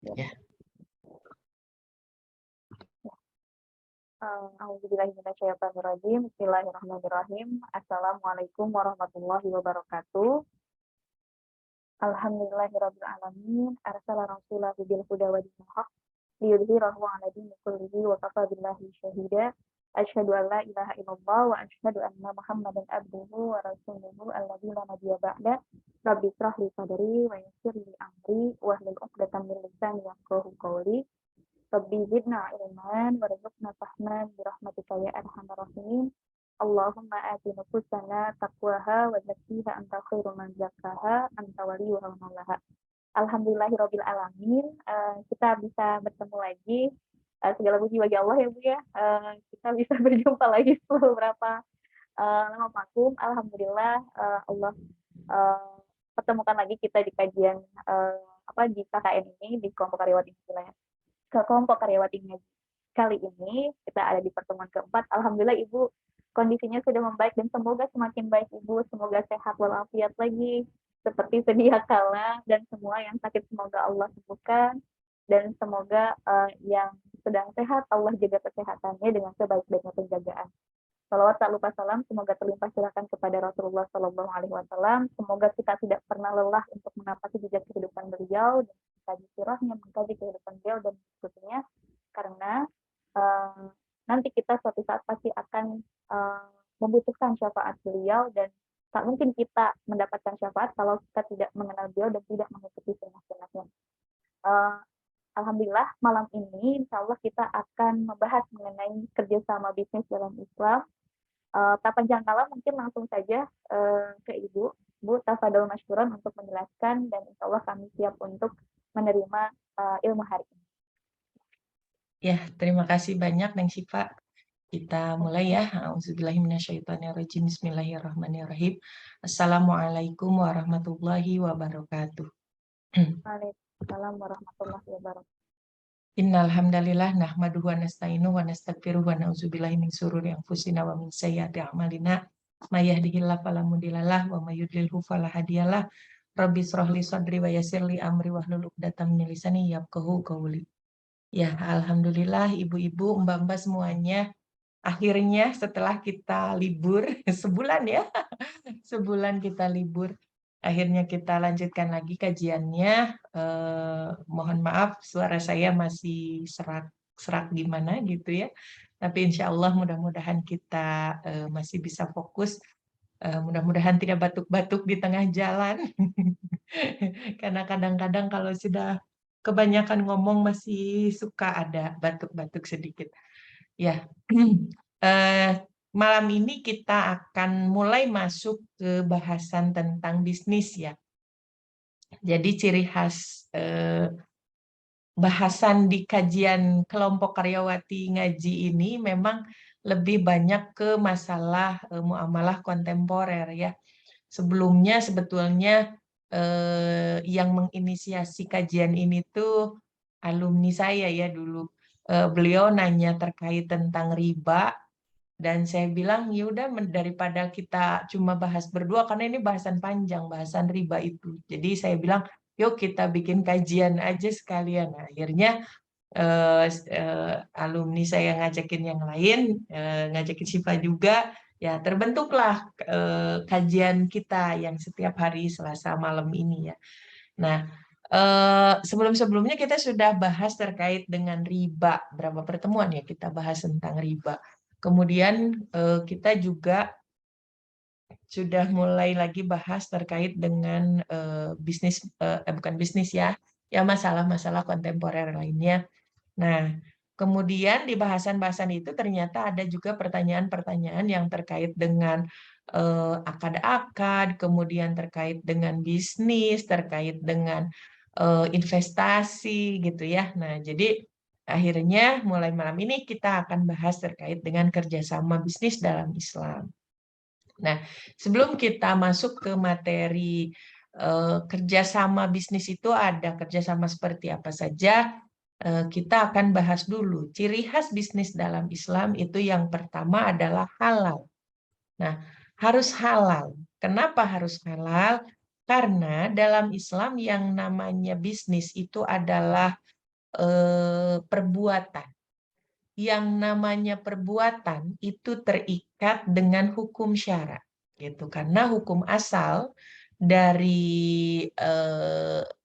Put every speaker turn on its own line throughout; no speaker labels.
Ya.
Bismillahirrahmanirrahim. Assalamualaikum warahmatullahi wabarakatuh. Alhamdulillahirrabbilalamin. Arsala rasulahu bil huda wa dinil haq liyudhhirahu 'ala dini kullihi wa kafa billahi syahida. Asyhadu an la ilaha illallah wa asyhadu anna Muhammadan abduhu wa rasuluhu alladzi la nabiyya ba'da. Rabbi shrah li sadri wa yassir li amri wahlul 'uqdatam min lisani yafqahu qawli. Rabbi zidna ilman warzuqna fahman birahmatika ya arhamar rahimin. Allahumma ati nufusana taqwaha wa zakkiha anta khairu man zakkaha anta waliyuha wa maulaha. Alhamdulillahirabbil alamin. Kita bisa bertemu lagi. Segala puji bagi Allah ya Bu ya. Kita bisa berjumpa lagi setelah beberapa lama vakum. Alhamdulillah Allah pertemukan lagi kita di kajian di KKN ini, di kelompok karyawati wilayah ke kelompok karyawati ngaji. Kali ini kita ada di pertemuan keempat. Alhamdulillah Ibu kondisinya sudah membaik dan semoga semakin baik Ibu, semoga sehat walafiat lagi seperti sedia kala, dan semua yang sakit semoga Allah sembuhkan, dan semoga yang sedang sehat Allah jaga kesehatannya dengan sebaik-baiknya penjagaan. Salawat tak lupa salam semoga terlimpah curahkan kepada Rasulullah Shallallahu Alaihi Wasallam. Semoga kita tidak pernah lelah untuk menapaki jejak kehidupan beliau dan mengkaji sirahnya, mengkaji kehidupan beliau dan berikutnya, karena nanti kita suatu saat pasti akan membutuhkan syafaat beliau, dan tak mungkin kita mendapatkan syafaat kalau kita tidak mengenal beliau dan tidak mengikuti sunnah-sunnahnya. Alhamdulillah malam ini insya Allah kita akan membahas mengenai kerjasama bisnis dalam Islam. Tak panjang kala, mungkin langsung saja ke Ibu. Bu, tafadhol masykuran untuk menjelaskan, dan insya Allah kami siap untuk menerima ilmu hari ini.
Ya, terima kasih banyak Neng Syifa. Kita mulai ya. Auzubillahiminasyaitonirrajim. Bismillahirrahmanirrahim. Assalamualaikum warahmatullahi wabarakatuh.
Waalaikumsalam warahmatullahi wabarakatuh.
Innal hamdalillah nahmaduhu wa nasta'inuhu wa nastaghfiruhu wa na'udzubillahi min syururi anfusina wa min sayyiati a'malina. May yahdihillahu fala mudhillalah wa may yudlilhu fala hadiyalah. Rabbi shrah li sadri wa yassir li amri wahlul 'uqdatam min lisani yafqahu qawli. Ya, alhamdulillah ibu-ibu, mbak-mbak semuanya. Akhirnya setelah kita libur sebulan ya. Sebulan kita libur. Akhirnya kita lanjutkan lagi kajiannya. Mohon maaf suara saya masih serak gimana gitu ya. Tapi insya Allah mudah-mudahan kita masih bisa fokus. Mudah-mudahan tidak batuk-batuk di tengah jalan. Karena kadang-kadang kalau sudah kebanyakan ngomong masih suka ada batuk-batuk sedikit. Ya, malam ini kita akan mulai masuk ke bahasan tentang bisnis ya. Jadi ciri khas bahasan di kajian kelompok karyawati ngaji ini memang lebih banyak ke masalah muamalah kontemporer ya. Sebelumnya sebetulnya yang menginisiasi kajian ini tuh alumni saya ya dulu. Beliau nanya terkait tentang riba. Dan saya bilang, ya udah daripada kita cuma bahas berdua, karena ini bahasan panjang, bahasan riba itu. Jadi saya bilang, yuk kita bikin kajian aja sekalian. Nah, akhirnya alumni saya ngajakin yang lain, ngajakin Syifa juga, ya terbentuklah kajian kita yang setiap hari Selasa malam ini ya. Nah, sebelum-sebelumnya kita sudah bahas terkait dengan riba. Berapa pertemuan ya kita bahas tentang riba. Kemudian kita juga sudah mulai lagi bahas terkait dengan bisnis, bukan bisnis ya masalah-masalah kontemporer lainnya. Nah, kemudian di bahasan-bahasan itu ternyata ada juga pertanyaan-pertanyaan yang terkait dengan akad-akad, kemudian terkait dengan bisnis, terkait dengan investasi gitu ya. Nah, jadi akhirnya mulai malam ini kita akan bahas terkait dengan kerjasama bisnis dalam Islam. Nah, sebelum kita masuk ke materi kerjasama bisnis itu ada kerjasama seperti apa saja, kita akan bahas dulu. Ciri khas bisnis dalam Islam itu yang pertama adalah halal. Nah, harus halal. Kenapa harus halal? Karena dalam Islam yang namanya bisnis itu adalah perbuatan. Yang namanya perbuatan itu terikat dengan hukum syara, gitu. Karena hukum asal dari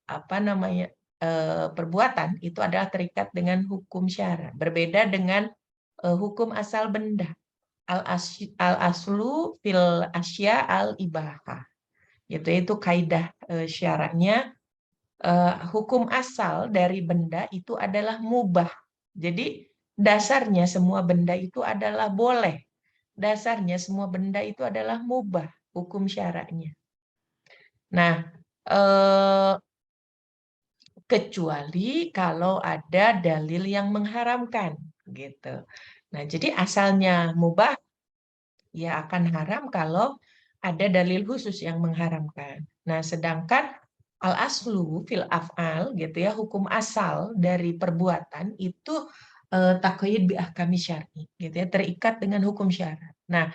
apa namanya perbuatan itu adalah terikat dengan hukum syara. Berbeda dengan hukum asal benda. Al aslu fil asya al ibahah. Gitu, itu kaidah syaranya. Hukum asal dari benda itu adalah mubah. Jadi dasarnya semua benda itu adalah boleh. Dasarnya semua benda itu adalah mubah, hukum syara'nya. Nah, kecuali kalau ada dalil yang mengharamkan, gitu. Nah, jadi asalnya mubah ya akan haram kalau ada dalil khusus yang mengharamkan. Nah, sedangkan al-aslu fil af'al gitu ya, hukum asal dari perbuatan itu taqyid bi ahkami syar'i gitu ya, terikat dengan hukum syara. Nah,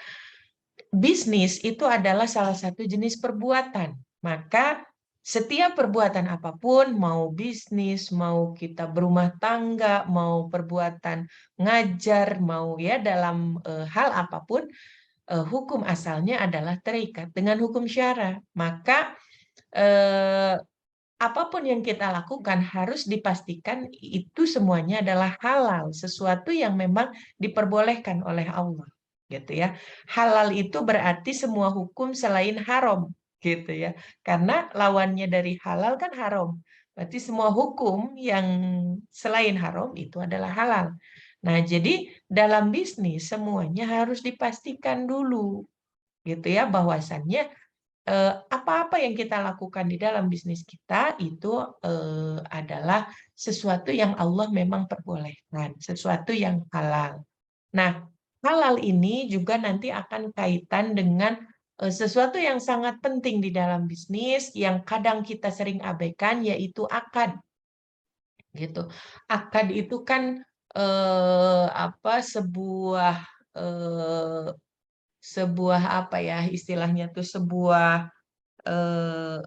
bisnis itu adalah salah satu jenis perbuatan. Maka setiap perbuatan apapun, mau bisnis, mau kita berumah tangga, mau perbuatan ngajar, mau ya dalam hal apapun, hukum asalnya adalah terikat dengan hukum syara. Maka eh, apapun yang kita lakukan harus dipastikan itu semuanya adalah halal, sesuatu yang memang diperbolehkan oleh Allah, gitu ya. Halal itu berarti semua hukum selain haram, gitu ya. Karena lawannya dari halal kan haram. Berarti semua hukum yang selain haram itu adalah halal. Nah, jadi dalam bisnis semuanya harus dipastikan dulu, gitu ya, bahwasannya apa-apa yang kita lakukan di dalam bisnis kita itu adalah sesuatu yang Allah memang perbolehkan, sesuatu yang halal. Nah, halal ini juga nanti akan kaitan dengan sesuatu yang sangat penting di dalam bisnis yang kadang kita sering abaikan, yaitu akad, gitu. Akad itu kan apa eh, sebuah apa ya istilahnya tuh eh,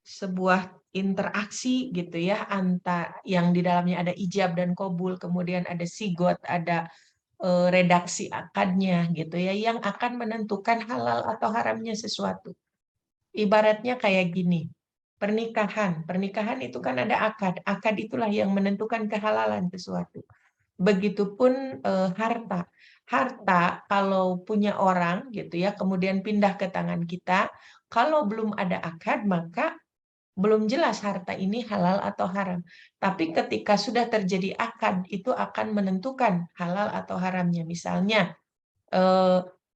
sebuah interaksi gitu ya antara yang di dalamnya ada ijab dan qabul, kemudian ada sigot, ada redaksi akadnya gitu ya yang akan menentukan halal atau haramnya sesuatu. Ibaratnya kayak gini. Pernikahan. Pernikahan itu kan ada akad. Akad itulah yang menentukan kehalalan sesuatu. Begitupun harta. Harta kalau punya orang gitu ya, kemudian pindah ke tangan kita, kalau belum ada akad maka belum jelas harta ini halal atau haram. Tapi ketika sudah terjadi akad, itu akan menentukan halal atau haramnya. Misalnya,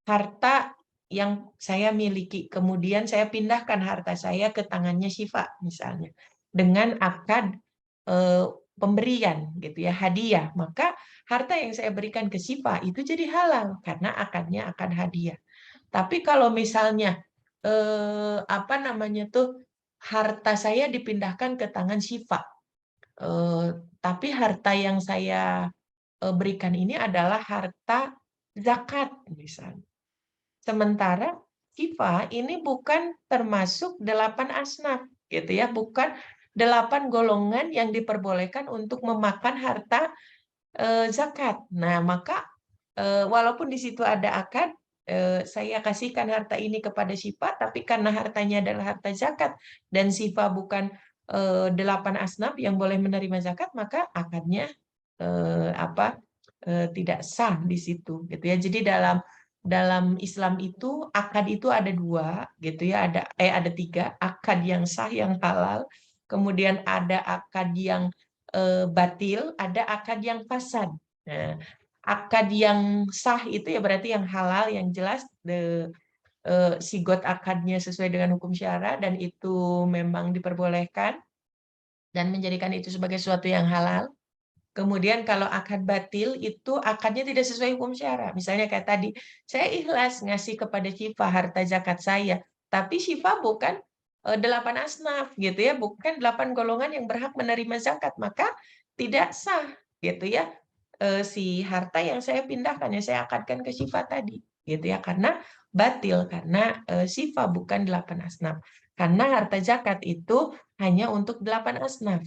harta yang saya miliki, kemudian saya pindahkan harta saya ke tangannya Syifa, misalnya. Dengan akad eh, pemberian, gitu ya, hadiah. Maka harta yang saya berikan ke Syifa itu jadi halal, karena akadnya akad hadiah. Tapi kalau misalnya apa namanya tuh harta saya dipindahkan ke tangan Syifa, eh, tapi harta yang saya berikan ini adalah harta zakat misalnya. Sementara Syifa ini bukan termasuk 8 asnaf, gitu ya, bukan 8 golongan yang diperbolehkan untuk memakan harta zakat. Nah, maka walaupun di situ ada akad, saya kasihkan harta ini kepada Syifa, tapi karena hartanya adalah harta zakat dan Syifa bukan 8 asnaf yang boleh menerima zakat, maka akadnya apa tidak sah di situ, gitu ya. Jadi dalam dalam Islam itu akad itu ada 2, gitu ya. Ada 3 akad yang sah yang halal, kemudian ada akad yang batil, ada akad yang fasad. Nah, akad yang sah itu ya berarti yang halal, yang jelas sigot akadnya sesuai dengan hukum syara dan itu memang diperbolehkan dan menjadikan itu sebagai sesuatu yang halal. Kemudian kalau akad batil itu akadnya tidak sesuai hukum syara. Misalnya kayak tadi, saya ikhlas ngasih kepada Syifa harta zakat saya, tapi Syifa bukan 8 asnaf gitu ya, bukan 8 golongan yang berhak menerima zakat, maka tidak sah gitu ya si harta yang saya pindahkan, yang saya akadkan ke Syifa tadi gitu ya, karena batil, karena Syifa bukan 8 asnaf. Karena harta zakat itu hanya untuk 8 asnaf.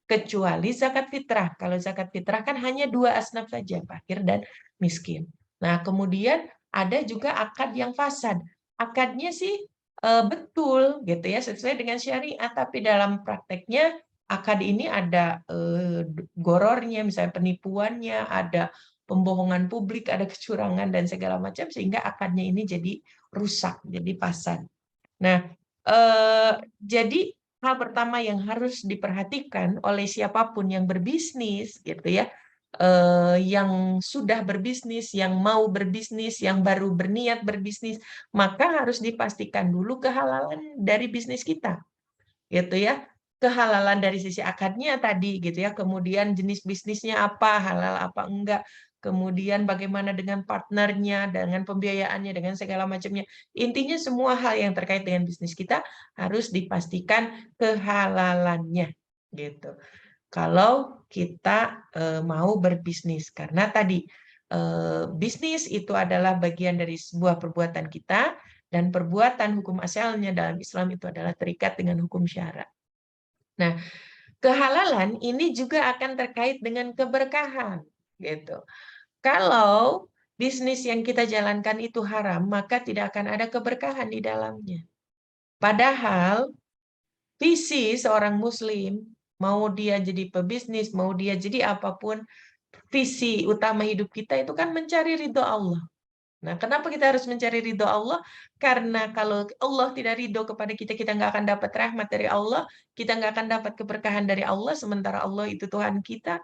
Kecuali zakat fitrah. Kalau zakat fitrah kan hanya 2 asnaf saja, fakir dan miskin. Nah, kemudian ada juga akad yang fasad. Akadnya sih betul gitu ya, sesuai dengan syariat, tapi dalam prakteknya akad ini ada gorornya, misalnya penipuannya, ada pembohongan publik, ada kecurangan dan segala macam, sehingga akadnya ini jadi rusak, jadi fasad. Nah, jadi hal pertama yang harus diperhatikan oleh siapapun yang berbisnis, gitu ya, yang sudah berbisnis, yang mau berbisnis, yang baru berniat berbisnis, maka harus dipastikan dulu kehalalan dari bisnis kita, gitu ya. Kehalalan dari sisi akadnya tadi, gitu ya. Kemudian jenis bisnisnya apa, halal apa enggak. Kemudian bagaimana dengan partnernya, dengan pembiayaannya, dengan segala macamnya. Intinya semua hal yang terkait dengan bisnis kita harus dipastikan kehalalannya, gitu. Kalau kita mau berbisnis, karena tadi bisnis itu adalah bagian dari sebuah perbuatan kita, dan perbuatan hukum asalnya dalam Islam itu adalah terikat dengan hukum syara. Nah, kehalalan ini juga akan terkait dengan keberkahan, gitu. Kalau bisnis yang kita jalankan itu haram, maka tidak akan ada keberkahan di dalamnya. Padahal visi seorang muslim, mau dia jadi pebisnis, mau dia jadi apapun, visi utama hidup kita itu kan mencari ridho Allah. Nah, kenapa kita harus mencari ridho Allah? Karena kalau Allah tidak ridho kepada kita, kita nggak akan dapat rahmat dari Allah, kita nggak akan dapat keberkahan dari Allah, sementara Allah itu Tuhan kita,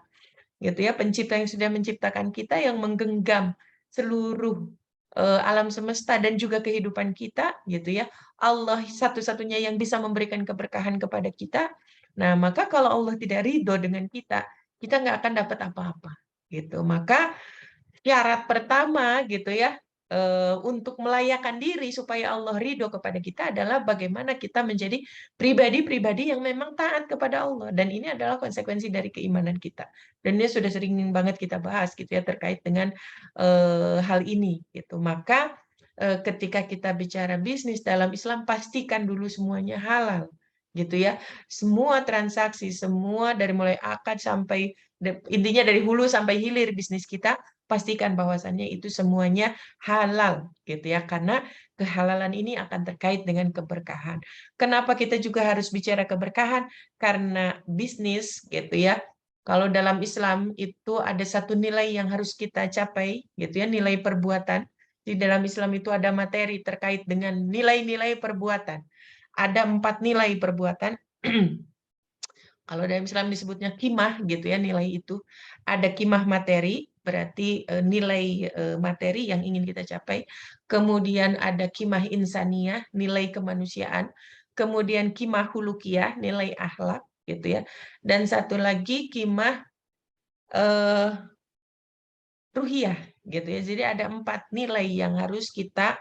gitu ya, pencipta yang sudah menciptakan kita, yang menggenggam seluruh alam semesta dan juga kehidupan kita, gitu ya. Allah satu-satunya yang bisa memberikan keberkahan kepada kita. Nah, maka kalau Allah tidak ridho dengan kita nggak akan dapat apa-apa, gitu. Maka syarat pertama gitu ya, untuk melayakkan diri supaya Allah ridho kepada kita adalah bagaimana kita menjadi pribadi-pribadi yang memang taat kepada Allah. Dan ini adalah konsekuensi dari keimanan kita. Dan ini sudah sering banget kita bahas gitu ya terkait dengan hal ini gitu. Maka ketika kita bicara bisnis dalam Islam, pastikan dulu semuanya halal gitu ya. Semua transaksi, semua dari mulai akad sampai intinya dari hulu sampai hilir bisnis kita, pastikan bahwasannya itu semuanya halal gitu ya, karena kehalalan ini akan terkait dengan keberkahan. Kenapa kita juga harus bicara keberkahan? Karena bisnis gitu ya, kalau dalam Islam itu ada satu nilai yang harus kita capai gitu ya, nilai perbuatan. Di dalam Islam itu ada materi terkait dengan nilai-nilai perbuatan. Ada 4 nilai perbuatan. Kalau dalam Islam disebutnya kimah gitu ya, nilai itu. Ada kimah materi, berarti nilai materi yang ingin kita capai. Kemudian ada kimah insaniyah, nilai kemanusiaan. Kemudian kimah hulukiyah, nilai akhlak gitu ya. Dan satu lagi kimah ruhiyah gitu ya. Jadi ada 4 nilai yang harus kita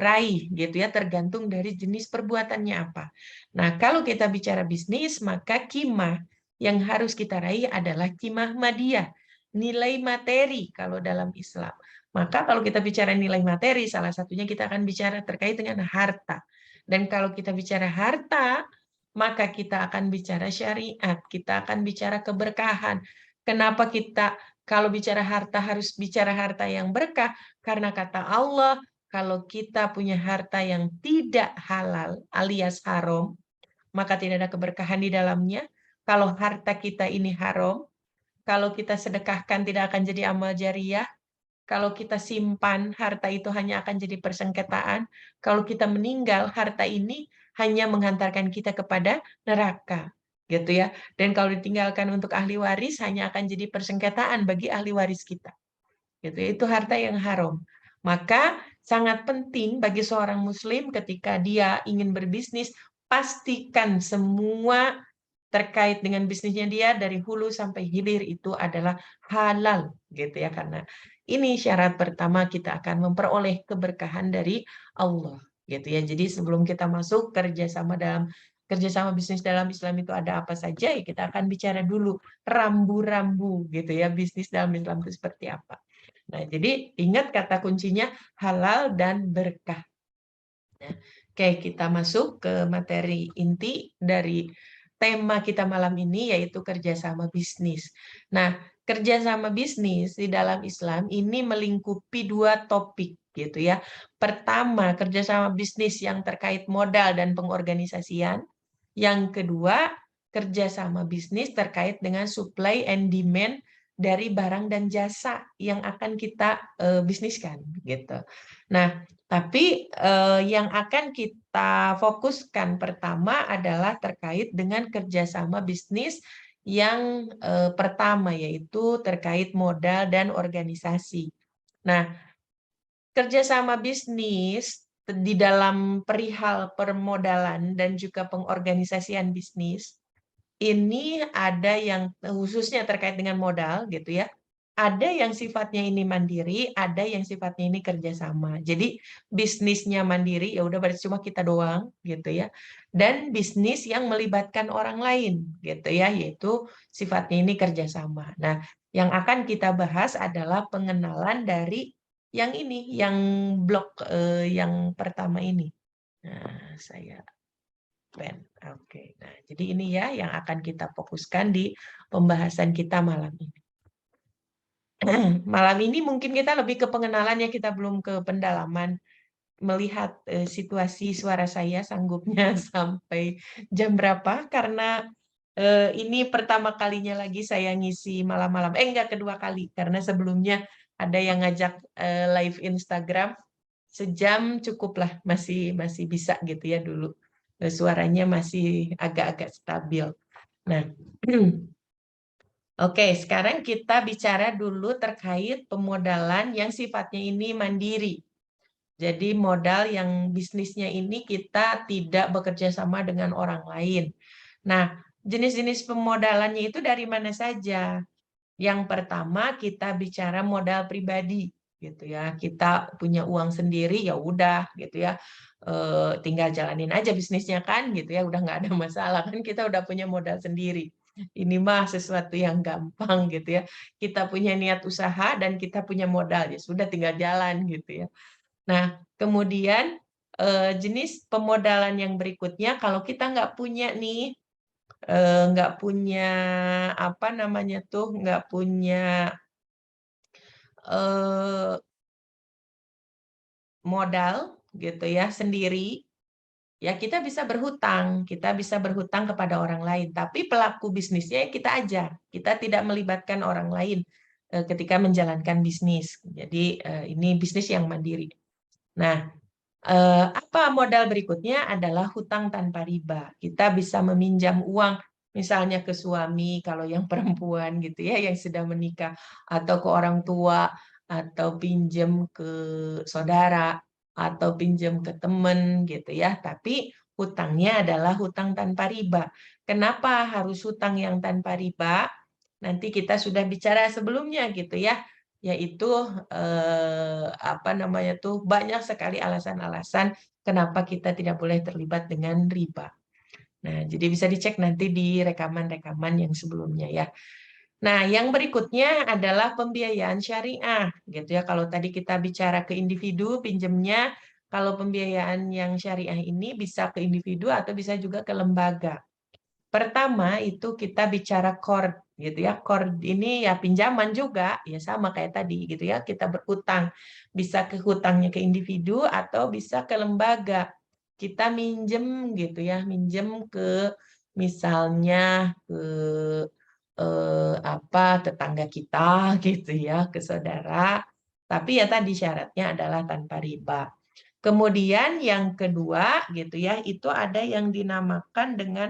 raih gitu ya, tergantung dari jenis perbuatannya apa. Nah, kalau kita bicara bisnis, maka kimah yang harus kita raih adalah kimah madiyah, nilai materi kalau dalam Islam. Maka kalau kita bicara nilai materi, salah satunya kita akan bicara terkait dengan harta. Dan kalau kita bicara harta, maka kita akan bicara syariat, kita akan bicara keberkahan. Kenapa kita kalau bicara harta harus bicara harta yang berkah? Karena kata Allah, kalau kita punya harta yang tidak halal alias haram, maka tidak ada keberkahan di dalamnya. Kalau harta kita ini haram, kalau kita sedekahkan tidak akan jadi amal jariah, kalau kita simpan harta itu hanya akan jadi persengketaan, kalau kita meninggal harta ini hanya menghantarkan kita kepada neraka, gitu ya. Dan kalau ditinggalkan untuk ahli waris hanya akan jadi persengketaan bagi ahli waris kita. Gitu. Itu harta yang haram. Maka sangat penting bagi seorang muslim ketika dia ingin berbisnis, pastikan semua terkait dengan bisnisnya dia dari hulu sampai hilir itu adalah halal gitu ya, karena ini syarat pertama kita akan memperoleh keberkahan dari Allah gitu ya. Jadi sebelum kita masuk kerjasama bisnis dalam Islam itu ada apa saja, ya kita akan bicara dulu rambu-rambu gitu ya, bisnis dalam Islam itu seperti apa. Nah, jadi ingat kata kuncinya halal dan berkah. Oke, kita masuk ke materi inti dari tema kita malam ini, yaitu kerjasama bisnis. Nah, kerjasama bisnis di dalam Islam ini melingkupi dua topik gitu ya. Pertama, kerjasama bisnis yang terkait modal dan pengorganisasian. Yang kedua, kerjasama bisnis terkait dengan supply and demand dari barang dan jasa yang akan kita bisniskan gitu. Nah, tapi yang akan kita fokuskan pertama adalah terkait dengan kerjasama bisnis yang pertama, yaitu terkait modal dan organisasi. Nah, kerjasama bisnis di dalam perihal permodalan dan juga pengorganisasian bisnis ini ada yang khususnya terkait dengan modal gitu ya. Ada yang sifatnya ini mandiri, ada yang sifatnya ini kerjasama. Jadi bisnisnya mandiri ya udah berarti cuma kita doang gitu ya. Dan bisnis yang melibatkan orang lain gitu ya, yaitu sifatnya ini kerjasama. Nah, yang akan kita bahas adalah pengenalan dari yang ini, yang blok yang pertama ini. Nah, saya pen. Oke. Nah, jadi ini ya yang akan kita fokuskan di pembahasan kita malam ini. Malam ini mungkin kita lebih ke pengenalan ya, kita belum ke pendalaman melihat situasi suara saya sanggupnya sampai jam berapa karena ini pertama kalinya lagi saya ngisi malam-malam. Enggak, kedua kali karena sebelumnya ada yang ngajak live Instagram sejam cukuplah, masih masih bisa gitu ya dulu. Suaranya masih agak-agak stabil. Nah, oke, sekarang kita bicara dulu terkait pemodalan yang sifatnya ini mandiri. Jadi modal yang bisnisnya ini kita tidak bekerja sama dengan orang lain. Nah, jenis-jenis pemodalannya itu dari mana saja? Yang pertama kita bicara modal pribadi gitu ya. Kita punya uang sendiri ya udah gitu ya. Tinggal jalanin aja bisnisnya kan gitu ya, udah nggak ada masalah kan, kita udah punya modal sendiri. Ini mah sesuatu yang gampang gitu ya. Kita punya niat usaha dan kita punya modal ya sudah tinggal jalan gitu ya. Nah, kemudian jenis pemodalan yang berikutnya kalau kita nggak punya nih nggak punya apa namanya tuh, nggak punya eh, modal gitu ya sendiri, ya kita bisa berhutang kepada orang lain. Tapi pelaku bisnisnya kita aja, kita tidak melibatkan orang lain ketika menjalankan bisnis. Jadi ini bisnis yang mandiri. Nah, apa modal berikutnya adalah hutang tanpa riba. Kita bisa meminjam uang misalnya ke suami kalau yang perempuan gitu ya yang sudah menikah, atau ke orang tua, atau pinjam ke saudara, atau pinjam ke teman gitu ya. Tapi hutangnya adalah hutang tanpa riba. Kenapa harus hutang yang tanpa riba? Nanti kita sudah bicara sebelumnya gitu ya, yaitu apa namanya tuh, banyak sekali alasan-alasan kenapa kita tidak boleh terlibat dengan riba. Nah, jadi bisa dicek nanti di rekaman-rekaman yang sebelumnya ya. Nah, yang berikutnya adalah pembiayaan syariah gitu ya. Kalau tadi kita bicara ke individu pinjemnya, kalau pembiayaan yang syariah ini bisa ke individu atau bisa juga ke lembaga. Pertama itu kita bicara qard gitu ya. Qard ini ya pinjaman juga, ya sama kayak tadi gitu ya. Kita berhutang, bisa ke hutangnya ke individu atau bisa ke lembaga. Kita minjem gitu ya, minjem ke misalnya ke apa tetangga kita gitu ya, ke saudara. Tapi ya tadi syaratnya adalah tanpa riba. Kemudian yang kedua gitu ya, itu ada yang dinamakan dengan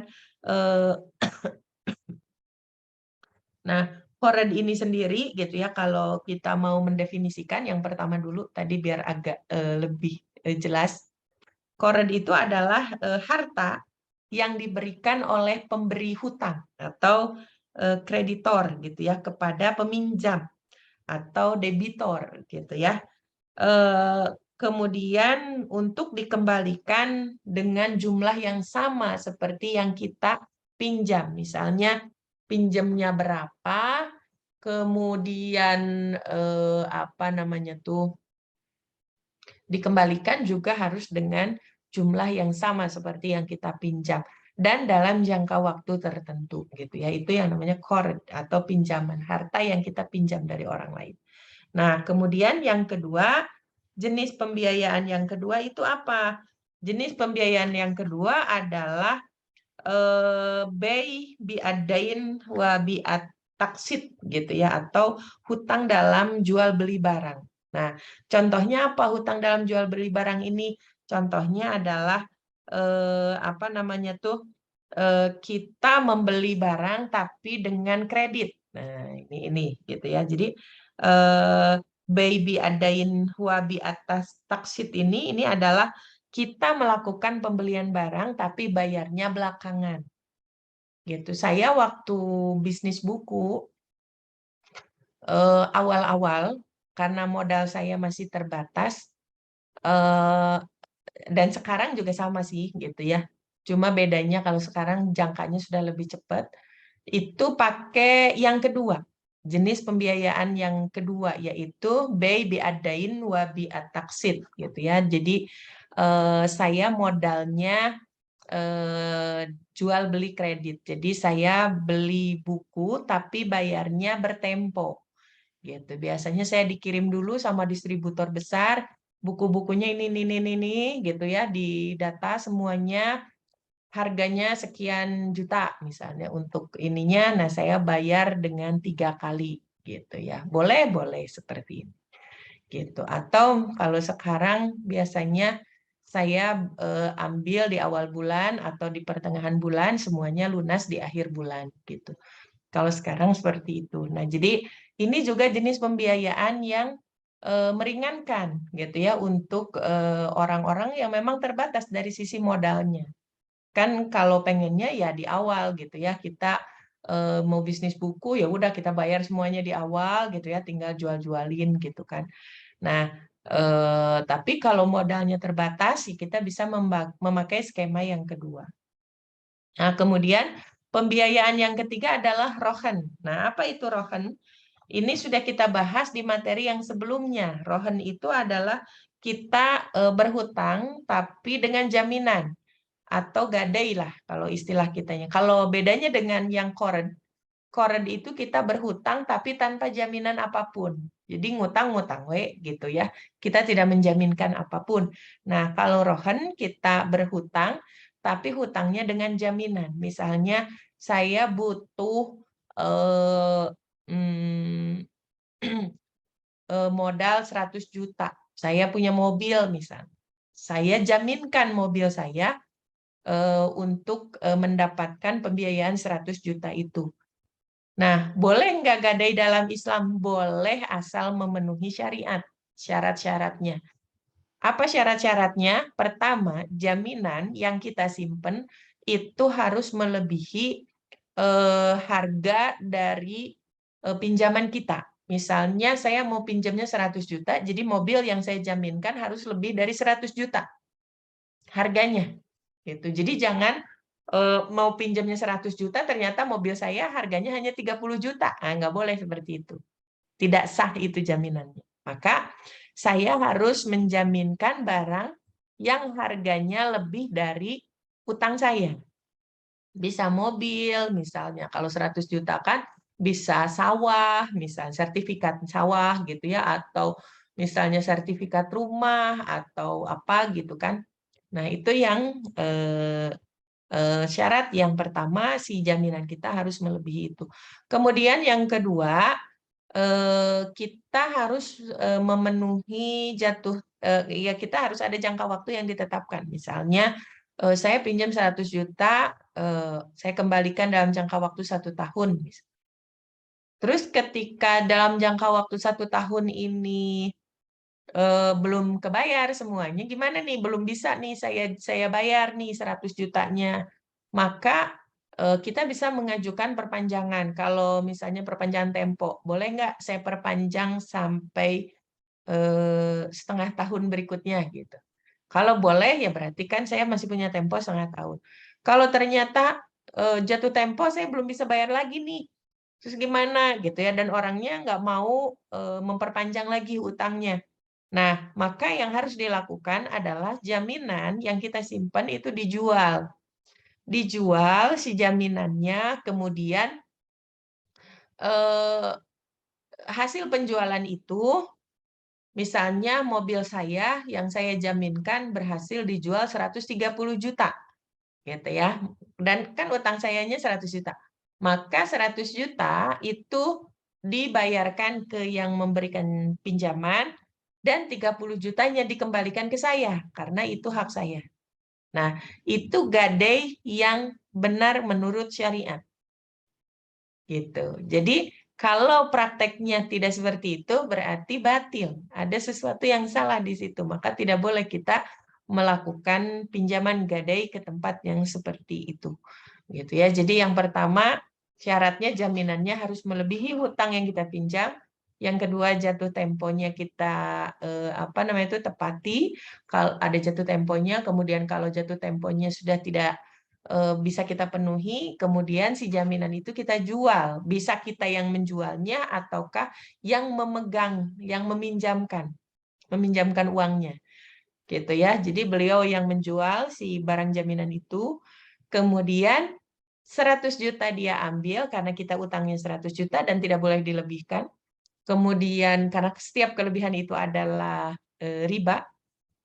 nah, qard ini sendiri gitu ya, kalau kita mau mendefinisikan yang pertama dulu tadi biar agak lebih jelas. Qard itu adalah harta yang diberikan oleh pemberi hutang atau kreditor gitu ya kepada peminjam atau debitor gitu ya. Kemudian untuk dikembalikan dengan jumlah yang sama seperti yang kita pinjam. Misalnya pinjamnya berapa, kemudian apa namanya tuh, dikembalikan juga harus dengan jumlah yang sama seperti yang kita pinjam dan dalam jangka waktu tertentu gitu ya. Itu yang namanya qard atau pinjaman harta yang kita pinjam dari orang lain. Nah, kemudian yang kedua, jenis pembiayaan yang kedua itu apa? Jenis pembiayaan yang kedua adalah bei biadain wa biat taksid gitu ya, atau hutang dalam jual beli barang. Nah, contohnya apa hutang dalam jual beli barang ini? Contohnya adalah apa namanya tuh, kita membeli barang tapi dengan kredit. Nah, ini gitu ya. Jadi baby adain huabi atas taksit ini adalah kita melakukan pembelian barang tapi bayarnya belakangan. Gitu. Saya waktu bisnis buku awal-awal karena modal saya masih terbatas, dan sekarang juga sama sih gitu ya. Cuma bedanya kalau sekarang jangkanya sudah lebih cepat, itu pakai yang kedua. Jenis pembiayaan yang kedua yaitu bei biadain wa biataksid gitu ya. Jadi saya modalnya jual beli kredit. Jadi saya beli buku tapi bayarnya bertempo gitu. Biasanya saya dikirim dulu sama distributor besar, buku-bukunya ini gitu ya, di data semuanya harganya sekian juta misalnya untuk ininya. Nah, saya bayar dengan 3 kali gitu ya. Boleh seperti ini gitu. Atau kalau sekarang biasanya saya ambil di awal bulan atau di pertengahan bulan, semuanya lunas di akhir bulan gitu. Kalau sekarang seperti itu. Nah, jadi ini juga jenis pembiayaan yang meringankan gitu ya untuk orang-orang yang memang terbatas dari sisi modalnya. Kan kalau pengennya ya di awal gitu ya, kita mau bisnis buku ya udah kita bayar semuanya di awal gitu ya, tinggal jual-jualin gitu kan. Nah, tapi kalau modalnya terbatas, kita bisa memakai skema yang kedua. Nah, kemudian pembiayaan yang ketiga adalah rohen. Nah, apa itu rohen? Ini sudah kita bahas di materi yang sebelumnya. Rohen itu adalah kita berhutang tapi dengan jaminan atau gadai lah kalau istilah kitanya. Kalau bedanya dengan yang qard, qard itu kita berhutang tapi tanpa jaminan apapun. Jadi ngutang-ngutang we gitu ya. Kita tidak menjaminkan apapun. Nah, kalau rohen kita berhutang tapi hutangnya dengan jaminan. Misalnya saya butuh eh, hmm, modal 100 juta. Saya punya mobil misalnya. Saya jaminkan mobil saya untuk mendapatkan pembiayaan 100 juta itu. Nah, boleh nggak gadai dalam Islam? Boleh asal memenuhi syariat, syarat-syaratnya. Apa syarat-syaratnya? Pertama, jaminan yang kita simpen itu harus melebihi harga dari pinjaman kita. Misalnya saya mau pinjamnya 100 juta, jadi mobil yang saya jaminkan harus lebih dari 100 juta harganya. Gitu. Jadi jangan mau pinjamnya 100 juta, ternyata mobil saya harganya hanya 30 juta. Nah, nggak boleh seperti itu. Tidak sah itu jaminannya. Maka saya harus menjaminkan barang yang harganya lebih dari utang saya. Bisa mobil misalnya, kalau 100 juta kan bisa sawah, misalnya sertifikat sawah gitu ya, atau misalnya sertifikat rumah atau apa gitu kan. Nah, itu yang syarat yang pertama, si jaminan kita harus melebihi itu. Kemudian yang kedua, kita harus memenuhi ya kita harus ada jangka waktu yang ditetapkan. Misalnya, saya pinjam 100 juta, saya kembalikan dalam jangka waktu 1 tahun. Terus ketika dalam jangka waktu 1 tahun ini belum kebayar semuanya, gimana nih? Belum bisa nih saya bayar nih 100 jutanya. Maka kita bisa mengajukan perpanjangan. Kalau misalnya perpanjangan tempo, boleh nggak saya perpanjang sampai setengah tahun berikutnya gitu. Kalau boleh ya berarti kan saya masih punya tempo setengah tahun. Kalau ternyata jatuh tempo saya belum bisa bayar lagi nih. Terus gimana gitu ya? Dan orangnya nggak mau memperpanjang lagi utangnya. Nah, maka yang harus dilakukan adalah jaminan yang kita simpan itu dijual. Dijual si jaminannya, kemudian hasil penjualan itu, misalnya mobil saya yang saya jaminkan berhasil dijual 130 juta, gitu ya. Dan kan utang sayanya 100 juta. Maka 100 juta itu dibayarkan ke yang memberikan pinjaman dan 30 jutanya dikembalikan ke saya karena itu hak saya. Nah, itu gadai yang benar menurut syariat. Gitu. Jadi kalau prakteknya tidak seperti itu berarti batil. Ada sesuatu yang salah di situ. Maka tidak boleh kita melakukan pinjaman gadai ke tempat yang seperti itu. Gitu ya. Jadi yang pertama syaratnya jaminannya harus melebihi hutang yang kita pinjam. Yang kedua jatuh temponya kita itu tepati. Kalau ada jatuh temponya, kemudian kalau jatuh temponya sudah tidak bisa kita penuhi, kemudian si jaminan itu kita jual. Bisa kita yang menjualnya ataukah yang memegang, yang meminjamkan uangnya. Gitu ya. Jadi beliau yang menjual si barang jaminan itu, kemudian 100 juta dia ambil karena kita utangnya 100 juta dan tidak boleh dilebihkan. Kemudian karena setiap kelebihan itu adalah riba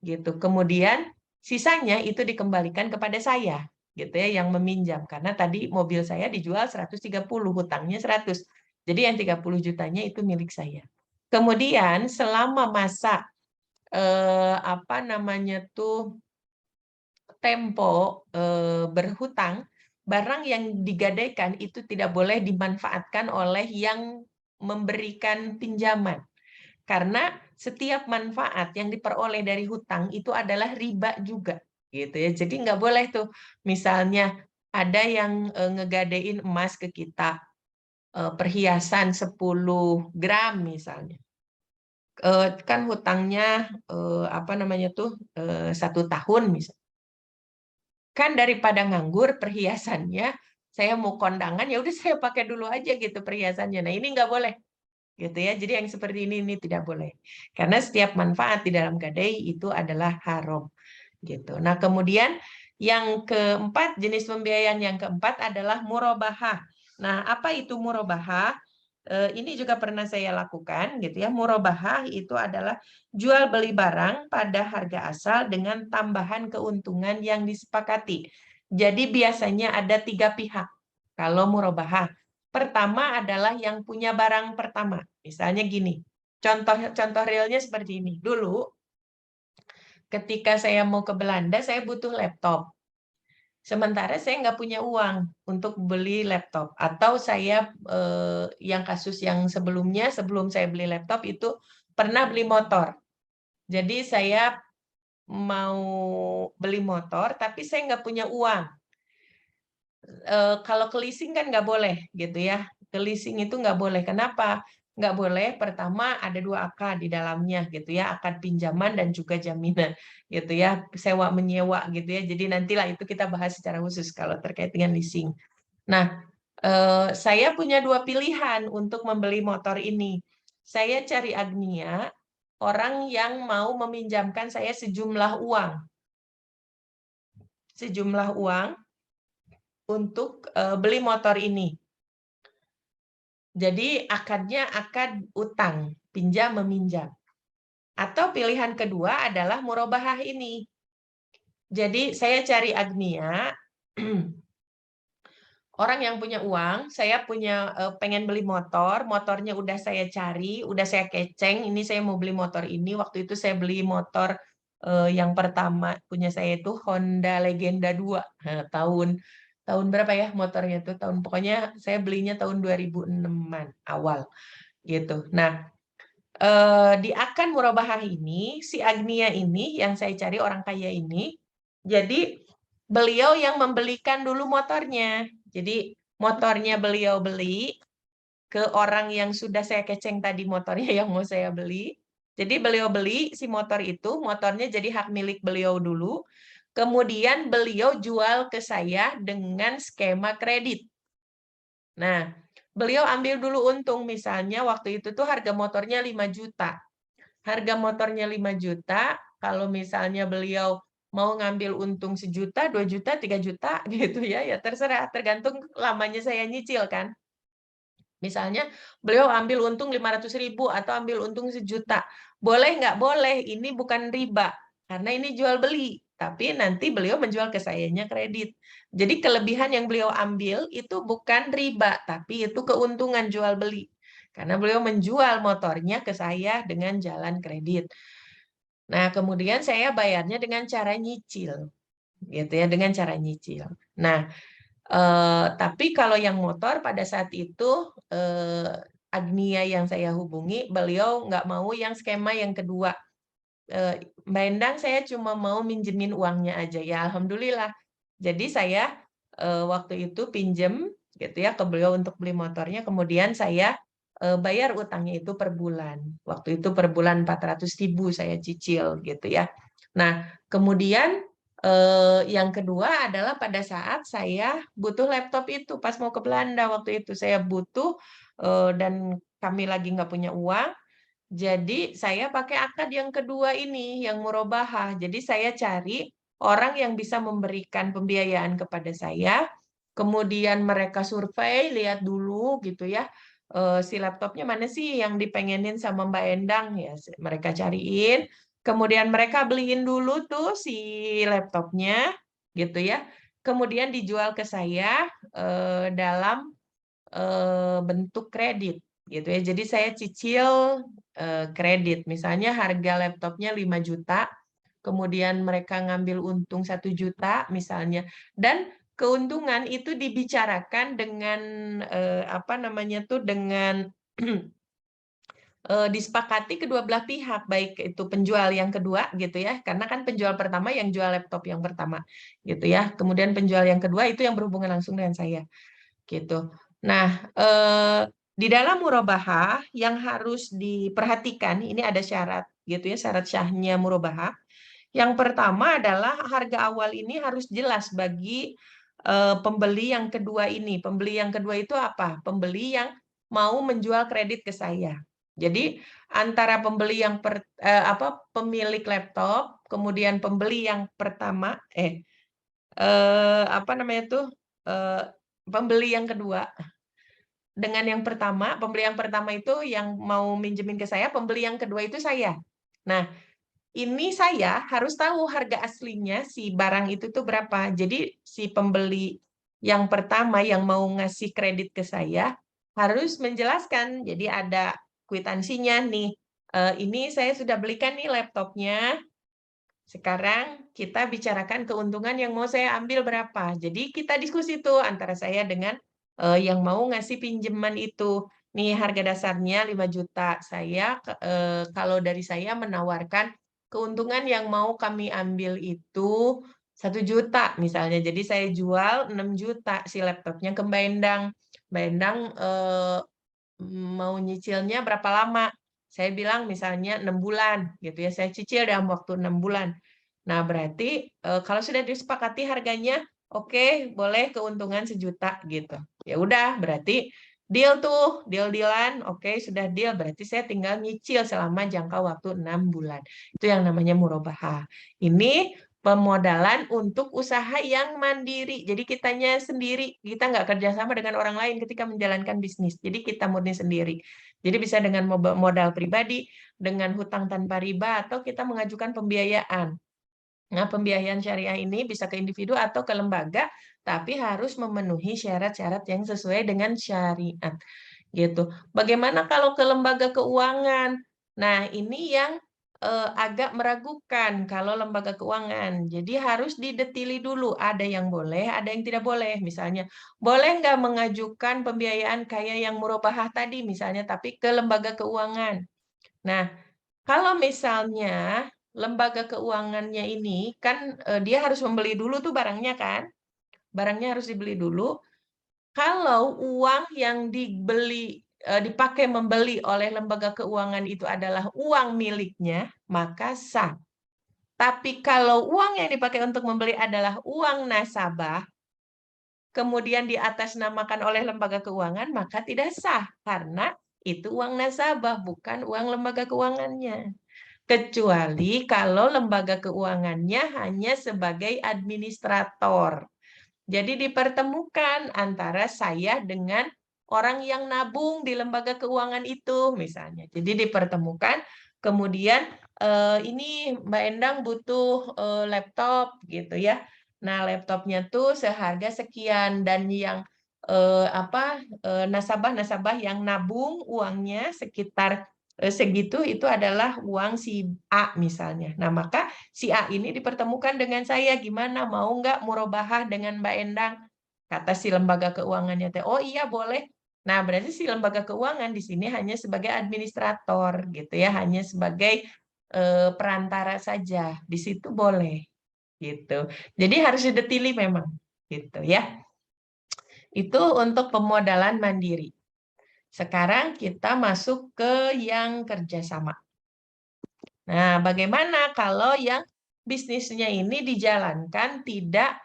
gitu. Kemudian sisanya itu dikembalikan kepada saya gitu ya yang meminjam karena tadi mobil saya dijual 130, hutangnya 100. Jadi yang 30 jutanya itu milik saya. Kemudian selama masa tempo berhutang, barang yang digadaikan itu tidak boleh dimanfaatkan oleh yang memberikan pinjaman. Karena setiap manfaat yang diperoleh dari hutang itu adalah riba juga, gitu ya. Jadi nggak boleh tuh, misalnya ada yang ngegadein emas ke kita, perhiasan 10 gram misalnya. Kan hutangnya 1 tahun misalnya. Kan daripada nganggur perhiasannya, saya mau kondangan ya udah saya pakai dulu aja gitu perhiasannya. Nah, ini nggak boleh gitu ya. Jadi yang seperti ini tidak boleh. Karena setiap manfaat di dalam gadai itu adalah haram gitu. Nah, kemudian yang keempat, jenis pembiayaan yang keempat adalah murabahah. Nah, apa itu murabahah? Ini juga pernah saya lakukan gitu ya. Murabahah itu adalah jual beli barang pada harga asal dengan tambahan keuntungan yang disepakati. Jadi biasanya ada 3 pihak kalau murabahah. Pertama adalah yang punya barang pertama. Misalnya gini, contoh realnya seperti ini. Dulu ketika saya mau ke Belanda, saya butuh laptop. Sementara saya nggak punya uang untuk beli laptop. Atau saya, yang kasus yang sebelumnya, sebelum saya beli laptop itu pernah beli motor. Jadi saya mau beli motor, tapi saya nggak punya uang. Kalau ke leasing kan nggak boleh gitu ya. Ke leasing itu nggak boleh. Kenapa? Nggak boleh. Pertama ada 2 akad di dalamnya gitu ya. Akad pinjaman dan juga jaminan gitu ya. Sewa menyewa gitu ya. Jadi nantilah itu kita bahas secara khusus kalau terkait dengan leasing. Nah, saya punya 2 pilihan untuk membeli motor ini. Saya cari Agnia, orang yang mau meminjamkan saya sejumlah uang. Sejumlah uang untuk beli motor ini. Jadi akadnya akad utang, pinjam meminjam. Atau pilihan kedua adalah murabahah ini. Jadi saya cari Agnia, orang yang punya uang, saya punya pengen beli motor, motornya udah saya cari, udah saya keceng, ini saya mau beli motor ini. Waktu itu saya beli motor yang pertama punya saya itu Honda Legenda 2. Nah, tahun berapa ya motornya itu? Pokoknya saya belinya tahun 2006-an awal gitu. Nah, di akan murabahah ini, si Agnia ini yang saya cari orang kaya ini, jadi beliau yang membelikan dulu motornya. Jadi motornya beliau beli ke orang yang sudah saya keceng tadi motornya yang mau saya beli. Jadi beliau beli si motor itu, motornya jadi hak milik beliau dulu. Kemudian beliau jual ke saya dengan skema kredit. Nah, beliau ambil dulu untung, misalnya waktu itu tuh harga motornya 5 juta. harga motornya 5 juta, kalau misalnya beliau mau ngambil untung 1 juta, 2 juta, 3 juta gitu ya, ya terserah, tergantung lamanya saya nyicil kan. Misalnya beliau ambil untung 500.000 atau ambil untung 1 juta. Boleh nggak? Boleh, ini bukan riba. Karena ini jual beli. Tapi nanti beliau menjual ke sayanya kredit. Jadi kelebihan yang beliau ambil itu bukan riba, tapi itu keuntungan jual beli. Karena beliau menjual motornya ke saya dengan jalan kredit. Nah, kemudian saya bayarnya dengan cara nyicil. Gitu ya, dengan cara nyicil. Nah, tapi kalau yang motor pada saat itu Agnia yang saya hubungi, beliau nggak mau yang skema yang kedua. Mbak Endang, saya cuma mau minjemin uangnya aja ya, alhamdulillah. Jadi saya waktu itu pinjem gitu ya ke beliau untuk beli motornya, kemudian saya bayar utangnya itu per bulan. Waktu itu per bulan 400.000 saya cicil gitu ya. Nah, kemudian yang kedua adalah pada saat saya butuh laptop itu pas mau ke Belanda waktu itu saya butuh dan kami lagi nggak punya uang, jadi saya pakai akad yang kedua ini yang murabahah. Jadi saya cari orang yang bisa memberikan pembiayaan kepada saya, kemudian mereka survei lihat dulu gitu ya. Si laptopnya mana sih yang dipengenin sama Mbak Endang ya, mereka cariin. Kemudian mereka beliin dulu tuh si laptopnya gitu ya. Kemudian dijual ke saya dalam bentuk kredit gitu ya. Jadi saya cicil kredit. Misalnya harga laptopnya 5 juta, kemudian mereka ngambil untung 1 juta misalnya. Dan keuntungan itu dibicarakan dengan apa namanya tuh dengan disepakati kedua belah pihak, baik itu penjual yang kedua gitu ya, karena kan penjual pertama yang jual laptop yang pertama gitu ya, kemudian penjual yang kedua itu yang berhubungan langsung dengan saya gitu. Nah, di dalam murabahah yang harus diperhatikan, ini ada syarat gitu ya, syarat syahnya murabahah. Yang pertama adalah harga awal ini harus jelas bagi pembeli yang kedua ini. Pembeli yang kedua itu apa? Pembeli yang mau menjual kredit ke saya. Jadi antara pembeli yang pemilik laptop, kemudian pembeli yang pertama, apa namanya tuh, pembeli yang kedua dengan yang pertama, pembeli yang pertama itu yang mau minjemin ke saya, pembeli yang kedua itu saya. Nah, ini saya harus tahu harga aslinya si barang itu tuh berapa. Jadi si pembeli yang pertama yang mau ngasih kredit ke saya harus menjelaskan. Jadi ada kwitansinya nih. Ini saya sudah belikan nih laptopnya. Sekarang kita bicarakan keuntungan yang mau saya ambil berapa. Jadi kita diskusi tuh antara saya dengan yang mau ngasih pinjaman itu. Nih harga dasarnya 5 juta. Saya kalau dari saya menawarkan keuntungan yang mau kami ambil itu 1 juta misalnya. Jadi saya jual 6 juta si laptopnya ke Mbak Endang. Mbak Endang mau nyicilnya berapa lama? Saya bilang misalnya 6 bulan gitu ya. Saya cicil dalam waktu 6 bulan. Nah, berarti kalau sudah disepakati harganya, oke, boleh keuntungan 1 juta gitu. Ya udah, berarti deal tuh, deal-dealan, oke, sudah deal, berarti saya tinggal nyicil selama jangka waktu 6 bulan. Itu yang namanya murabahah. Ini pemodalan untuk usaha yang mandiri. Jadi kitanya sendiri, kita nggak kerjasama dengan orang lain ketika menjalankan bisnis. Jadi kita murni sendiri. Jadi bisa dengan modal pribadi, dengan hutang tanpa riba, atau kita mengajukan pembiayaan. Nah, pembiayaan syariah ini bisa ke individu atau ke lembaga, tapi harus memenuhi syarat-syarat yang sesuai dengan syariat. Gitu. Bagaimana kalau ke lembaga keuangan? Nah, ini yang agak meragukan kalau lembaga keuangan. Jadi harus didetili dulu, ada yang boleh, ada yang tidak boleh. Misalnya, boleh nggak mengajukan pembiayaan kayak yang murabahah tadi misalnya, tapi ke lembaga keuangan. Nah, kalau misalnya lembaga keuangannya ini kan dia harus membeli dulu tuh barangnya kan? Barangnya harus dibeli dulu. Kalau uang yang dipakai membeli oleh lembaga keuangan itu adalah uang miliknya, maka sah. Tapi kalau uang yang dipakai untuk membeli adalah uang nasabah, kemudian diatasnamakan oleh lembaga keuangan, maka tidak sah karena itu uang nasabah, bukan uang lembaga keuangannya. Kecuali kalau lembaga keuangannya hanya sebagai administrator. Jadi dipertemukan antara saya dengan orang yang nabung di lembaga keuangan itu misalnya. Jadi dipertemukan, kemudian ini Mbak Endang butuh laptop gitu ya. Nah, laptopnya tuh seharga sekian dan yang nasabah-nasabah yang nabung uangnya sekitar segitu itu adalah uang si A misalnya. Nah, maka si A ini dipertemukan dengan saya, gimana mau nggak murabahah dengan Mbak Endang? Kata si lembaga keuangannya teh, oh iya boleh. Nah, berarti si lembaga keuangan di sini hanya sebagai administrator gitu ya, hanya sebagai perantara saja. Di situ boleh gitu. Jadi harus didetili memang gitu ya. Itu untuk pemodalan mandiri. Sekarang kita masuk ke yang kerjasama. Nah, bagaimana kalau yang bisnisnya ini dijalankan tidak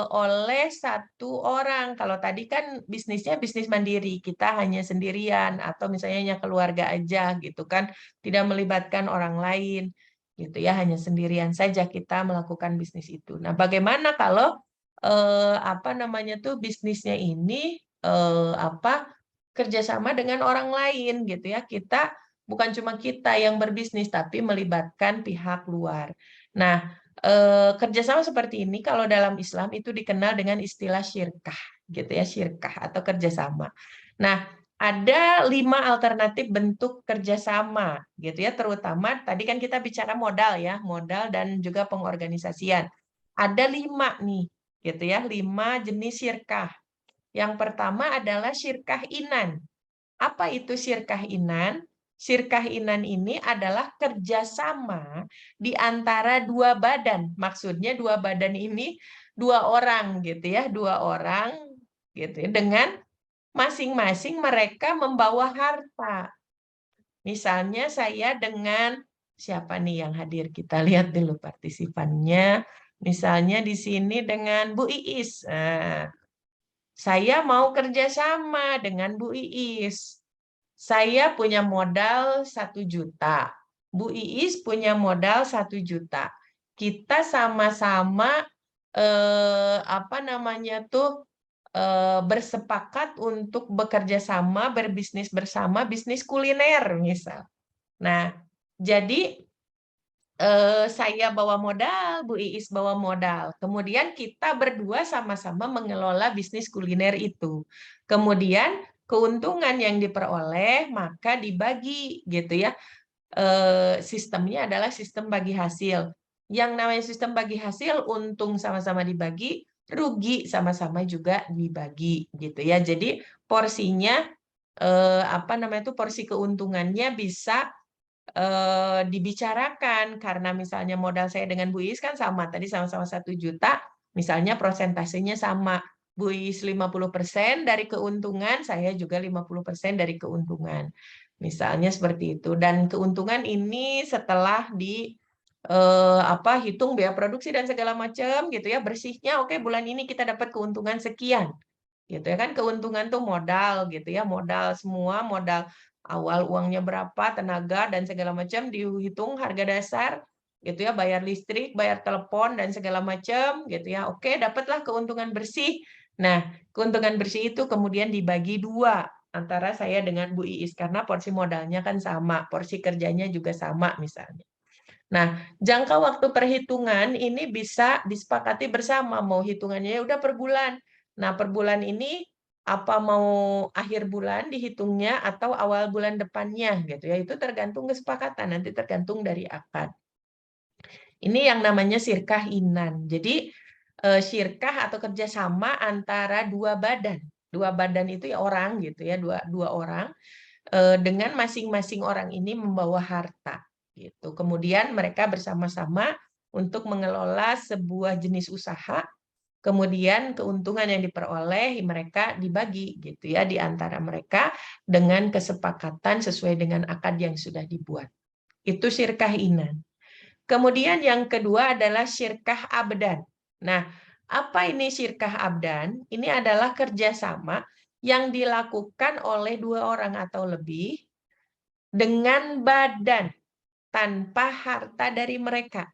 oleh satu orang? Kalau tadi kan bisnisnya bisnis mandiri, kita hanya sendirian atau misalnya hanya keluarga aja gitu kan, tidak melibatkan orang lain gitu ya, hanya sendirian saja kita melakukan bisnis itu. Nah, bagaimana kalau apa namanya tuh bisnisnya ini kerjasama dengan orang lain gitu ya? Kita bukan cuma kita yang berbisnis, tapi melibatkan pihak luar. Nah, kerjasama seperti ini kalau dalam Islam itu dikenal dengan istilah syirkah, gitu ya, syirkah atau kerjasama. Nah, ada 5 alternatif bentuk kerjasama, gitu ya, terutama tadi kan kita bicara modal ya, modal dan juga pengorganisasian. Ada 5 nih, gitu ya, 5 jenis syirkah. Yang pertama adalah syirkah inan. Apa itu syirkah inan? Syirkah inan ini adalah kerjasama di antara dua badan. Maksudnya dua badan ini dua orang gitu ya, dua orang gitu ya, dengan masing-masing mereka membawa harta. Misalnya saya dengan siapa nih yang hadir? Kita lihat dulu partisipannya. Misalnya di sini dengan Bu Iis. Nah, saya mau kerjasama dengan Bu Iis. Saya punya modal 1 juta. Bu Iis punya modal 1 juta. Kita sama-sama apa namanya tuh bersepakat untuk bekerja sama, berbisnis bersama, bisnis kuliner misal. Nah, jadi saya bawa modal, Bu Iis bawa modal. Kemudian kita berdua sama-sama mengelola bisnis kuliner itu. Kemudian keuntungan yang diperoleh maka dibagi gitu ya. Sistemnya adalah sistem bagi hasil. Yang namanya sistem bagi hasil, untung sama-sama dibagi, rugi sama-sama juga dibagi gitu ya. Jadi porsinya apa namanya itu porsi keuntungannya bisa dibicarakan karena misalnya modal saya dengan Bu Is kan sama, tadi sama-sama 1 juta, misalnya prosentasenya sama. Bu Is 50% dari keuntungan, saya juga 50% dari keuntungan. Misalnya seperti itu. Dan keuntungan ini setelah di hitung biaya produksi dan segala macam gitu ya, bersihnya oke bulan ini kita dapat keuntungan sekian. Gitu ya kan, keuntungan tuh modal gitu ya, modal semua, modal awal uangnya berapa, tenaga dan segala macam dihitung harga dasar gitu ya, bayar listrik, bayar telepon dan segala macam gitu ya. Oke, dapatlah keuntungan bersih. Nah, keuntungan bersih itu kemudian dibagi 2 antara saya dengan Bu Iis karena porsi modalnya kan sama, porsi kerjanya juga sama misalnya. Nah, jangka waktu perhitungan ini bisa disepakati bersama, mau hitungannya ya udah per bulan. Nah, per bulan ini apa mau akhir bulan dihitungnya atau awal bulan depannya gitu ya. Itu tergantung kesepakatan, nanti tergantung dari akad. Ini yang namanya syirkah inan. Jadi syirkah atau kerjasama antara dua badan. Dua badan itu ya orang gitu ya, dua orang dengan masing-masing orang ini membawa harta gitu. Kemudian mereka bersama-sama untuk mengelola sebuah jenis usaha, kemudian keuntungan yang diperoleh mereka dibagi gitu ya di antara mereka dengan kesepakatan sesuai dengan akad yang sudah dibuat. Itu syirkah inan. Kemudian yang kedua adalah syirkah abdan. Nah, apa ini syirkah abdan? Ini adalah kerjasama yang dilakukan oleh 2 orang atau lebih dengan badan. tanpa harta dari mereka.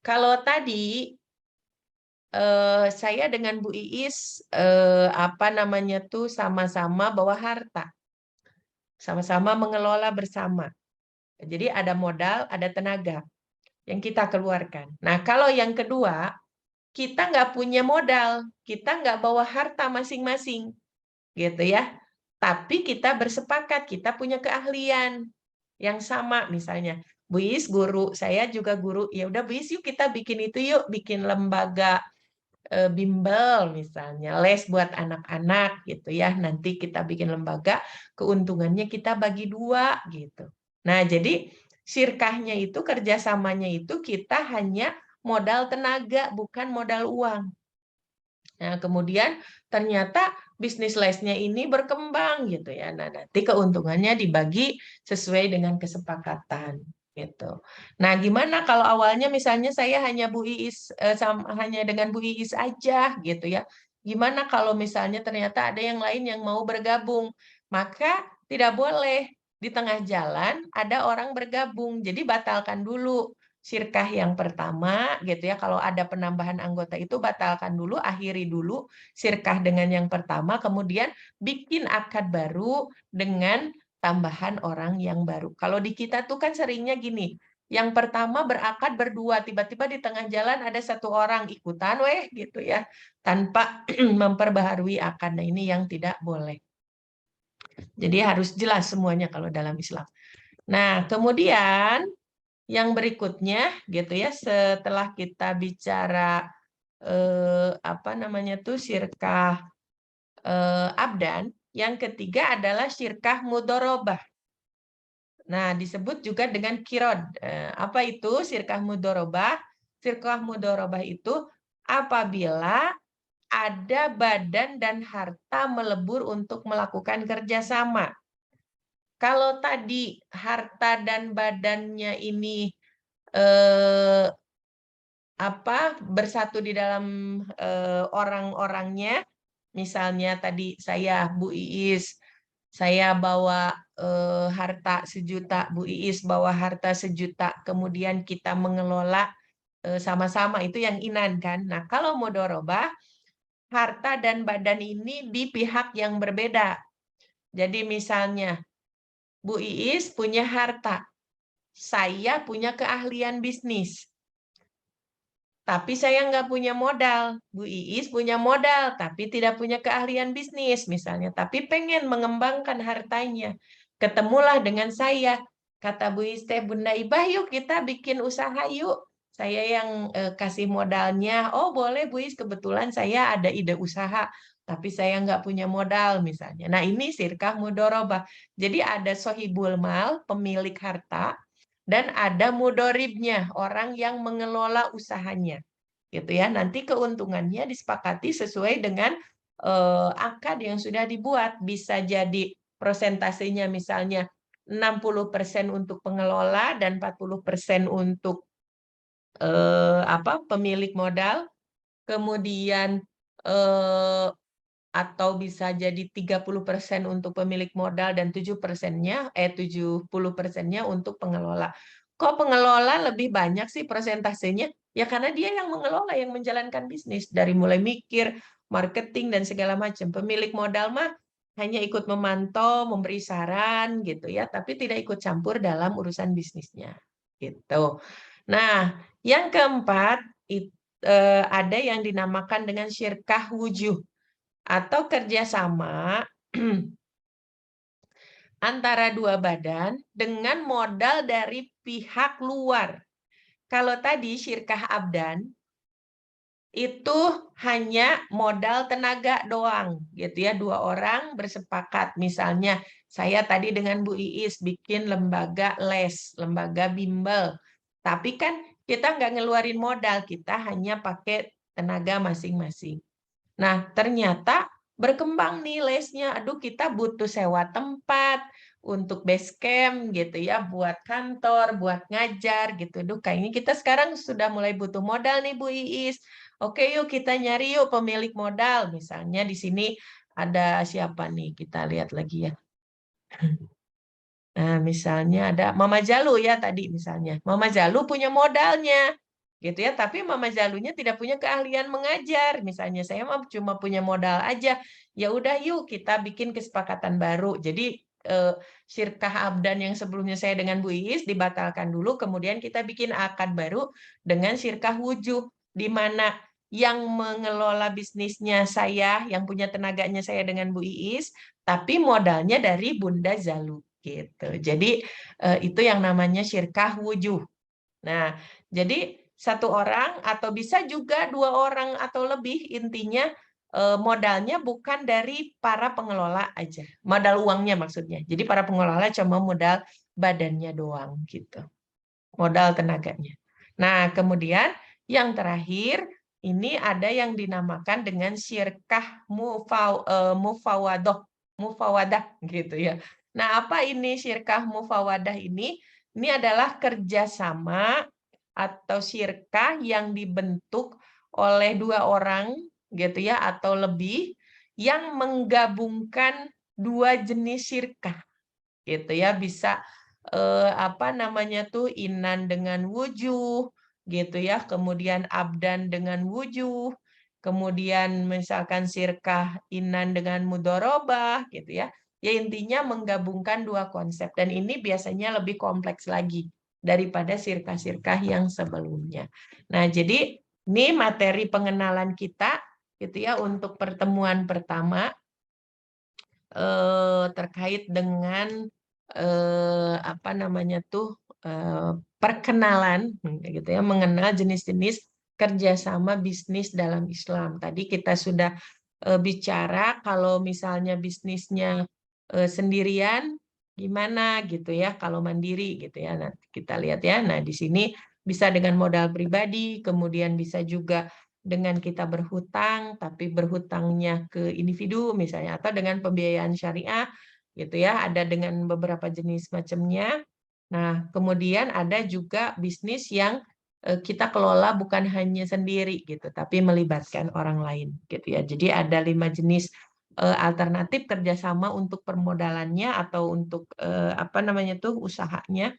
Kalau tadi saya dengan Bu Iis sama-sama bawa harta, sama-sama mengelola bersama. Jadi ada modal, ada tenaga yang kita keluarkan. Nah, kalau yang kedua, kita nggak punya modal, kita nggak bawa harta masing-masing, gitu ya. Tapi kita bersepakat, kita punya keahlian yang sama, misalnya Bu Is guru, saya juga guru. Ya udah Bu Is, yuk kita bikin itu yuk, bikin lembaga bimbel misalnya, les buat anak-anak gitu ya. Nanti kita bikin lembaga, keuntungannya kita bagi 2 gitu. Nah, jadi sirkahnya itu, kerjasamanya itu kita hanya modal tenaga, bukan modal uang. Nah, kemudian ternyata bisnis lesnya ini berkembang gitu ya. Nah, nanti keuntungannya dibagi sesuai dengan kesepakatan gitu. Nah, gimana kalau awalnya misalnya saya hanya Bu Iis hanya dengan Bu Iis aja gitu ya. Gimana kalau misalnya ternyata ada yang lain yang mau bergabung? Maka tidak boleh di tengah jalan ada orang bergabung. Jadi batalkan dulu sirkah yang pertama gitu ya. Kalau ada penambahan anggota itu batalkan dulu, akhiri dulu sirkah dengan yang pertama, kemudian bikin akad baru dengan tambahan orang yang baru. Kalau di kita tuh kan seringnya gini, yang pertama berakad berdua, tiba-tiba di tengah jalan ada satu orang ikutan gitu ya, tanpa memperbaharui akad. Nah, ini yang tidak boleh. Jadi harus jelas semuanya kalau dalam Islam. Nah, kemudian yang berikutnya gitu ya, setelah kita bicara apa namanya tuh syirkah abdan, yang ketiga adalah syirkah mudorobah. Nah, disebut juga dengan kirod. Apa itu syirkah mudorobah? Syirkah mudorobah itu apabila ada badan dan harta melebur untuk melakukan kerjasama. Kalau tadi harta dan badannya ini bersatu di dalam orang-orangnya, misalnya tadi saya Bu Iis, saya bawa harta 1 juta, Bu Iis bawa harta 1 juta, kemudian kita mengelola sama-sama, itu yang inan kan. Nah, kalau mudorobah, harta dan badan ini di pihak yang berbeda. Jadi misalnya Bu Iis punya harta, saya punya keahlian bisnis. Tapi saya nggak punya modal. Bu Iis punya modal, tapi tidak punya keahlian bisnis misalnya. Tapi pengen mengembangkan hartanya. Ketemulah dengan saya. Kata Bu Iis, Bunda Ibah, yuk kita bikin usaha yuk. Saya yang kasih modalnya. Oh boleh Bu Iis, kebetulan saya ada ide usaha. Tapi saya nggak punya modal misalnya. Nah, ini sirkah mudorobah. Jadi ada sohibul mal, pemilik harta, dan ada mudoribnya, orang yang mengelola usahanya. Gitu ya. Nanti keuntungannya disepakati sesuai dengan akad yang sudah dibuat. Bisa jadi prosentasenya misalnya 60% untuk pengelola dan 40% untuk pemilik modal. Kemudian atau bisa jadi 30% untuk pemilik modal dan 70%-nya untuk pengelola. Kok pengelola lebih banyak sih persentasenya? Ya karena dia yang mengelola, yang menjalankan bisnis dari mulai mikir, marketing dan segala macam. Pemilik modal mah hanya ikut memantau, memberi saran gitu ya, tapi tidak ikut campur dalam urusan bisnisnya. Gitu. Nah, yang keempat ada yang dinamakan dengan syirkah wujuh atau kerjasama antara 2 badan dengan modal dari pihak luar. Kalau tadi syirkah abdan, itu hanya modal tenaga doang, gitu ya. 2 orang bersepakat. Misalnya, saya tadi dengan Bu Iis bikin lembaga les, lembaga bimbel. Tapi kan kita nggak ngeluarin modal, kita hanya pakai tenaga masing-masing. Nah, ternyata berkembang nih lesnya. Aduh, kita butuh sewa tempat untuk base camp gitu ya, buat kantor, buat ngajar gitu. Aduh, kayaknya kita sekarang sudah mulai butuh modal nih Bu Iis. Oke, yuk kita nyari yuk pemilik modal. Misalnya di sini ada siapa nih? Kita lihat lagi ya. Nah, misalnya ada Mama Jalu ya tadi misalnya. Mama Jalu punya modalnya gitu ya, tapi Mama Jalunya tidak punya keahlian mengajar. Misalnya saya cuma punya modal aja. Ya udah yuk kita bikin kesepakatan baru. Jadi Syirkah Abdan yang sebelumnya saya dengan Bu Iis dibatalkan dulu, kemudian kita bikin akad baru dengan Syirkah Wujuh di mana yang mengelola bisnisnya saya, yang punya tenaganya saya dengan Bu Iis, tapi modalnya dari Bunda Zalu gitu. Jadi itu yang namanya syirkah wujuh. Nah, jadi satu orang atau bisa juga dua orang atau lebih, intinya modalnya bukan dari para pengelola aja. Modal uangnya maksudnya. Jadi para pengelola cuma modal badannya doang gitu. Modal tenaganya. Nah, kemudian yang terakhir ini ada yang dinamakan dengan syirkah mufawadah, mufawadah gitu ya. Nah, apa ini syirkah mufawadah ini? Ini adalah kerjasama atau syirkah yang dibentuk oleh dua orang gitu ya atau lebih yang menggabungkan dua jenis syirkah gitu ya, bisa apa namanya tuh inan dengan wujuh gitu ya, kemudian abdan dengan wujuh, kemudian misalkan sirkah inan dengan mudorobah gitu ya. Ya intinya menggabungkan dua konsep dan ini biasanya lebih kompleks lagi daripada sirkah-sirkah yang sebelumnya. Nah, jadi ini materi pengenalan kita gitu ya untuk pertemuan pertama terkait dengan apa namanya tuh perkenalan gitu ya, mengenal jenis-jenis kerjasama bisnis dalam Islam. Tadi kita sudah bicara kalau misalnya bisnisnya sendirian gimana gitu ya, kalau mandiri gitu ya. Nah, kita lihat ya. Nah, di sini bisa dengan modal pribadi, kemudian bisa juga dengan kita berhutang, tapi berhutangnya ke individu misalnya, atau dengan pembiayaan syariah, gitu ya, ada dengan beberapa jenis macamnya. Nah, kemudian ada juga bisnis yang kita kelola bukan hanya sendiri gitu, tapi melibatkan orang lain gitu ya. Jadi ada 5 jenis alternatif kerjasama untuk permodalannya atau untuk apa namanya tuh usahanya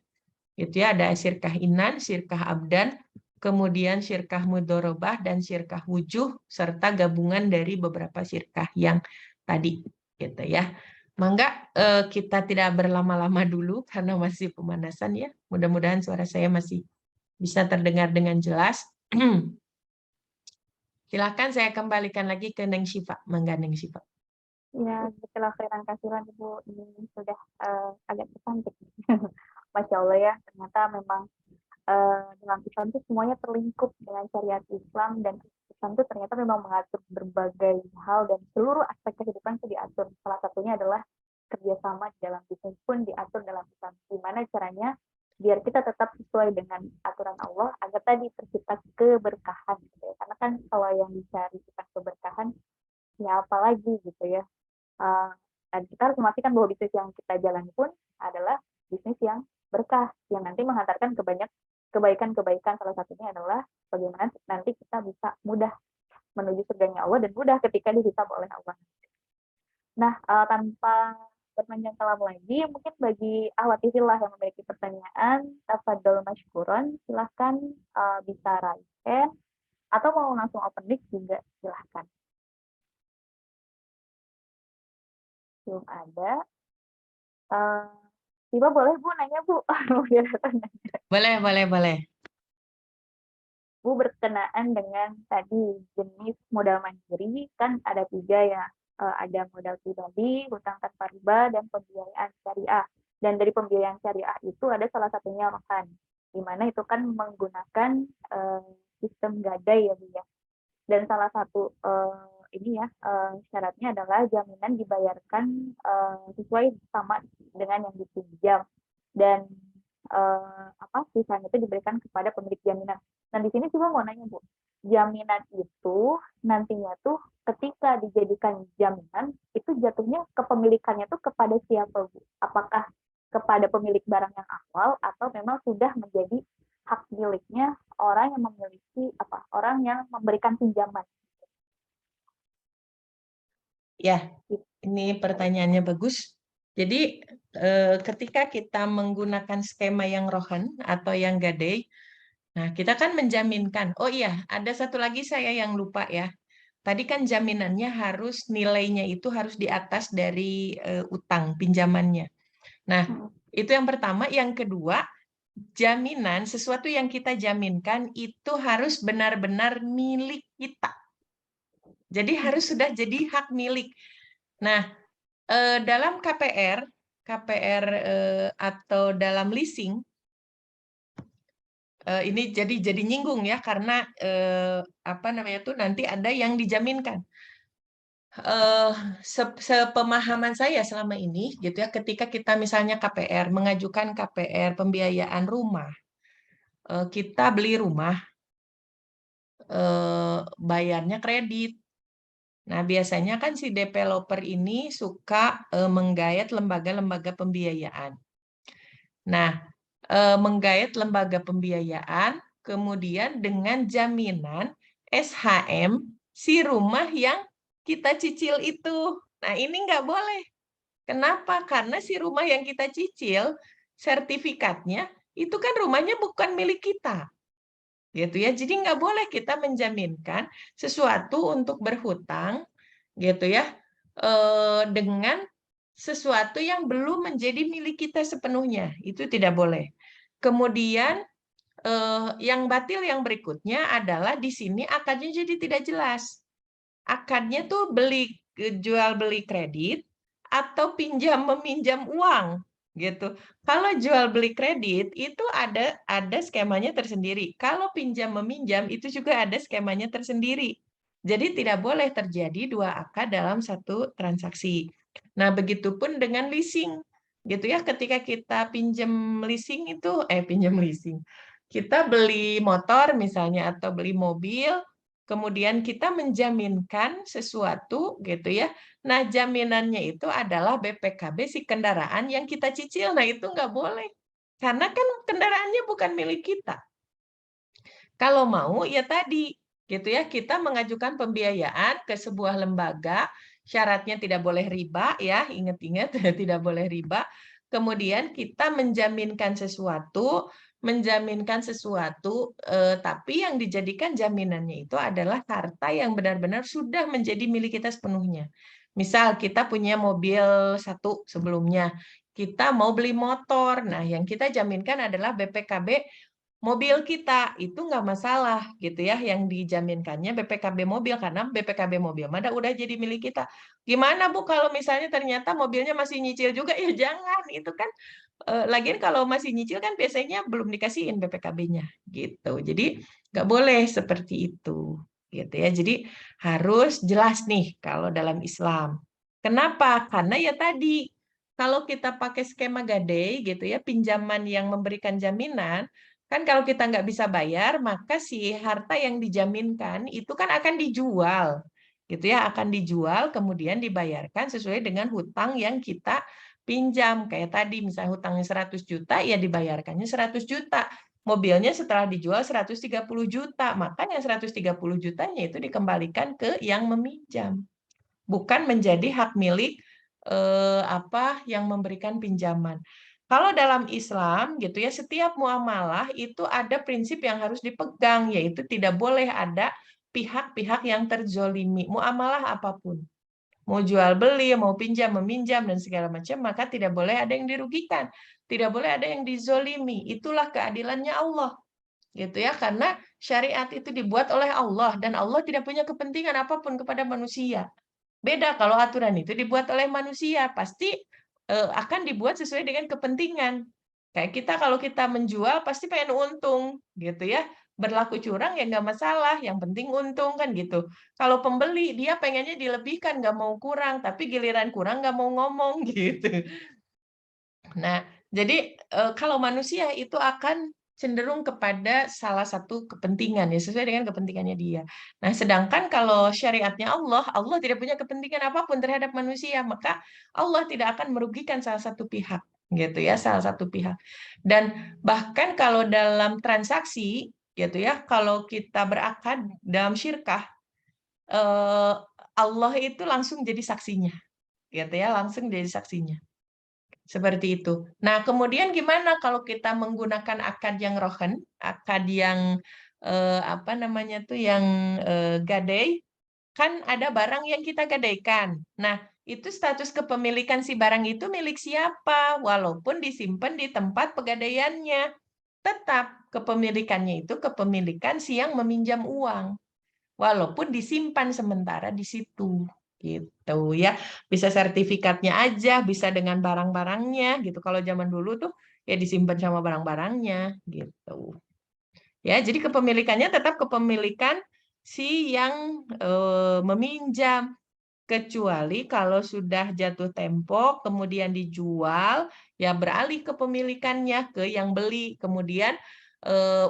gitu ya. Ada syirkah inan, syirkah abdan, kemudian syirkah mudorobah dan syirkah wujuh serta gabungan dari beberapa syirkah yang tadi gitu ya. Mangga kita tidak berlama-lama dulu karena masih pemanasan ya. Mudah-mudahan suara saya masih bisa terdengar dengan jelas. Silakan saya kembalikan lagi ke Neng Syifa. Mangga Neng Syifa.
Ya, betul khairan kasiran Ibu. Ini sudah agak terpantik. Masya Allah ya, ternyata memang dalam Islam itu semuanya terlingkup dengan syariat Islam dan Islam itu ternyata memang mengatur berbagai hal dan seluruh aspek kehidupan itu diatur. Salah satunya adalah kerjasama di dalam bisnis pun diatur dalam Islam. Gimana caranya biar kita tetap sesuai dengan aturan Allah agar tadi tercipta keberkahan. Gitu ya. Karena kan kalau yang dicari kita keberkahan, ya apalagi gitu ya. Dan kita harus memastikan bahwa bisnis yang kita jalani pun adalah bisnis yang berkah, yang nanti menghantarkan ke banyak kebaikan-kebaikan. Salah satunya adalah bagaimana nanti kita bisa mudah menuju surganya Allah dan mudah ketika dihisab oleh Allah. Nah, tanpa berpanjang kalam lagi, mungkin bagi ahwat fillah yang memiliki pertanyaan, tafadhol mashkuron, silahkan bisa raise hand, atau mau langsung open mic juga silahkan. Belum ada. Tiba boleh Bu nanya Bu?
Boleh, boleh, boleh.
Bu berkenaan dengan tadi jenis modal mandiri kan ada 3 ya, ada modal pribadi, hutang tanpa riba, dan pembiayaan syariah. Dan dari pembiayaan syariah itu ada salah satunya rohan, di mana itu kan menggunakan sistem gadai ya Bu ya. Dan salah satu ini ya syaratnya adalah jaminan dibayarkan sesuai sama dengan yang dipinjam dan sisanya itu diberikan kepada pemilik jaminan. Nah di sini juga mau nanya Bu, jaminan itu nantinya tuh ketika dijadikan jaminan itu jatuhnya kepemilikannya tuh kepada siapa Bu? Apakah kepada pemilik barang yang awal atau memang sudah menjadi hak miliknya orang yang memiliki orang yang memberikan pinjaman?
Ya, ini pertanyaannya bagus. Jadi ketika kita menggunakan skema yang rohan atau yang gadai, nah kita kan menjaminkan, oh iya, ada satu lagi saya yang lupa ya. Tadi kan jaminannya harus nilainya itu harus di atas dari utang pinjamannya. Nah, itu yang pertama. Yang kedua, jaminan sesuatu yang kita jaminkan itu harus benar-benar milik kita. Jadi harus sudah jadi hak milik. Nah, dalam KPR atau dalam leasing, ini jadi nyinggung ya karena apa namanya tuh nanti ada yang dijaminkan. Sepemahaman saya selama ini gitu ya, ketika kita misalnya KPR mengajukan KPR pembiayaan rumah, kita beli rumah, bayarnya kredit. Nah, biasanya kan si developer ini suka menggayat lembaga-lembaga pembiayaan. Nah, menggayat lembaga pembiayaan, kemudian dengan jaminan SHM si rumah yang kita cicil itu. Nah, ini nggak boleh. Kenapa? Karena si rumah yang kita cicil, sertifikatnya itu kan rumahnya bukan milik kita. Gitu ya. Jadi nggak boleh kita menjaminkan sesuatu untuk berhutang gitu ya dengan sesuatu yang belum menjadi milik kita sepenuhnya. Itu tidak boleh. Kemudian yang batil yang berikutnya adalah di sini akadnya jadi tidak jelas. Akadnya tuh jual beli kredit atau pinjam meminjam uang gitu. Kalau jual beli kredit itu ada skemanya tersendiri. Kalau pinjam meminjam itu juga ada skemanya tersendiri. Jadi tidak boleh terjadi dua akad dalam satu transaksi. Nah, begitupun dengan leasing. Gitu ya, ketika kita pinjam leasing itu pinjam leasing. Kita beli motor misalnya atau beli mobil, kemudian kita menjaminkan sesuatu gitu ya. Nah, jaminannya itu adalah BPKB si kendaraan yang kita cicil. Nah, itu nggak boleh. Karena kan kendaraannya bukan milik kita. Kalau mau, ya tadi, gitu ya, kita mengajukan pembiayaan ke sebuah lembaga, syaratnya tidak boleh riba, ya, ingat-ingat, tidak boleh riba. Kemudian kita menjaminkan sesuatu, tapi yang dijadikan jaminannya itu adalah harta yang benar-benar sudah menjadi milik kita sepenuhnya. Misal kita punya mobil satu sebelumnya, kita mau beli motor, nah yang kita jaminkan adalah BPKB mobil kita, itu nggak masalah gitu ya, yang dijaminkannya BPKB mobil, karena BPKB mobil mana udah jadi milik kita. Gimana Bu kalau misalnya ternyata mobilnya masih nyicil juga? Ya jangan, itu kan lagian kalau masih nyicil kan biasanya belum dikasihin BPKB-nya gitu. Jadi nggak boleh seperti itu gitu ya. Jadi harus jelas nih kalau dalam Islam. Kenapa? Karena ya tadi kalau kita pakai skema gadai gitu ya, pinjaman yang memberikan jaminan, kan kalau kita nggak bisa bayar, maka si harta yang dijaminkan itu kan akan dijual, gitu ya, akan dijual kemudian dibayarkan sesuai dengan hutang yang kita pinjam. Kayak tadi, misalnya hutangnya 100 juta, ya dibayarkannya 100 juta. Mobilnya setelah dijual 130 juta, maka yang 130 jutanya itu dikembalikan ke yang meminjam. Bukan menjadi hak milik apa yang memberikan pinjaman. Kalau dalam Islam gitu ya, setiap muamalah itu ada prinsip yang harus dipegang, yaitu tidak boleh ada pihak-pihak yang terzolimi, muamalah apapun. Mau jual beli, mau pinjam, meminjam, dan segala macam, maka tidak boleh ada yang dirugikan. Tidak boleh ada yang dizolimi. Itulah keadilannya Allah. Gitu ya, karena syariat itu dibuat oleh Allah, dan Allah tidak punya kepentingan apapun kepada manusia. Beda kalau aturan itu dibuat oleh manusia, pasti akan dibuat sesuai dengan kepentingan. Kayak kita kalau kita menjual pasti pengen untung, gitu ya. Berlaku curang ya nggak masalah, yang penting untung kan gitu. Kalau pembeli dia pengennya dilebihkan, nggak mau kurang, tapi giliran kurang nggak mau ngomong gitu. Nah, jadi kalau manusia itu akan cenderung kepada salah satu kepentingan ya sesuai dengan kepentingannya dia. Nah, sedangkan kalau syariatnya Allah, Allah tidak punya kepentingan apapun terhadap manusia, maka Allah tidak akan merugikan salah satu pihak, gitu ya, salah satu pihak. Dan bahkan kalau dalam transaksi, gitu ya, kalau kita berakad dalam syirkah, Allah itu langsung jadi saksinya, gitu ya, langsung jadi saksinya. Seperti itu. Nah, kemudian gimana kalau kita menggunakan akad yang rohen, akad yang apa namanya tuh yang gadai, kan ada barang yang kita gadaikan. Nah, itu status kepemilikan si barang itu milik siapa, walaupun disimpan di tempat pegadaiannya. Tetap kepemilikannya itu kepemilikan si yang meminjam uang, walaupun disimpan sementara di situ. Gitu ya. Bisa sertifikatnya aja, bisa dengan barang-barangnya gitu. Kalau zaman dulu tuh ya disimpan sama barang-barangnya gitu. Ya, jadi kepemilikannya tetap kepemilikan si yang meminjam, kecuali kalau sudah jatuh tempo kemudian dijual, ya beralih kepemilikannya ke yang beli. Kemudian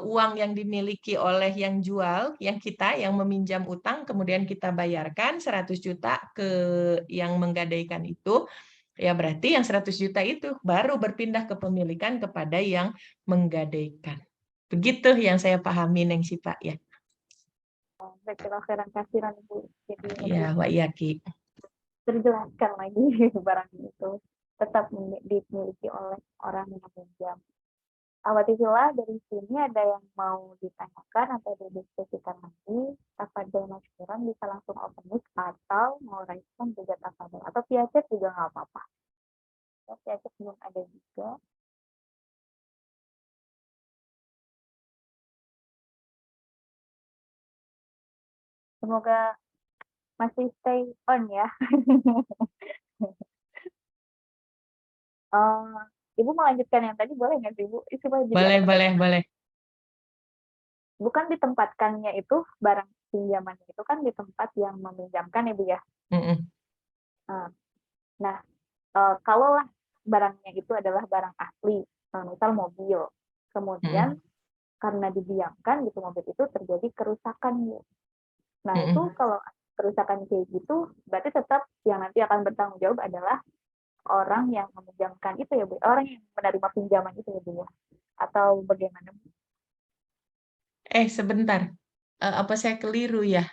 uang yang dimiliki oleh yang jual, yang meminjam utang, kemudian kita bayarkan 100 juta ke yang menggadaikan itu, ya berarti yang 100 juta itu baru berpindah kepemilikan kepada yang menggadaikan. Begitu yang saya pahami, Neng Sipa ya.
Baiklah, khairan kasiran Ibu. Jadi
Ya,
lebih
Mbak Yaki.
terjelaskan lagi barang itu tetap dimiliki oleh orang yang meminjam. Alhamdulillah dari sini ada yang mau ditanyakan atau didiskusikan lagi, tafadhol masykuran bisa langsung open mic atau mau respon juga tafadhol atau via chat juga nggak apa-apa. Ya, via chat belum ada juga. Semoga masih stay on ya. Ibu melanjutkan yang tadi boleh nggak sih Ibu? Supaya jadi ada
Boleh,
pertanyaan.
boleh.
Bukan ditempatkannya itu barang pinjamannya itu kan di tempat yang meminjamkan ya Bu ya. Nah, kalaulah barangnya itu adalah barang asli, misal mobil, kemudian karena didiamkan gitu mobil itu terjadi kerusakan Bu. Nah itu kalau kerusakan kayak gitu, berarti tetap yang nanti akan bertanggung jawab adalah orang yang meminjamkan itu ya Bu, orang yang menerima pinjaman itu ya Bu ya, atau bagaimana Bu?
Sebentar. Apa saya keliru ya?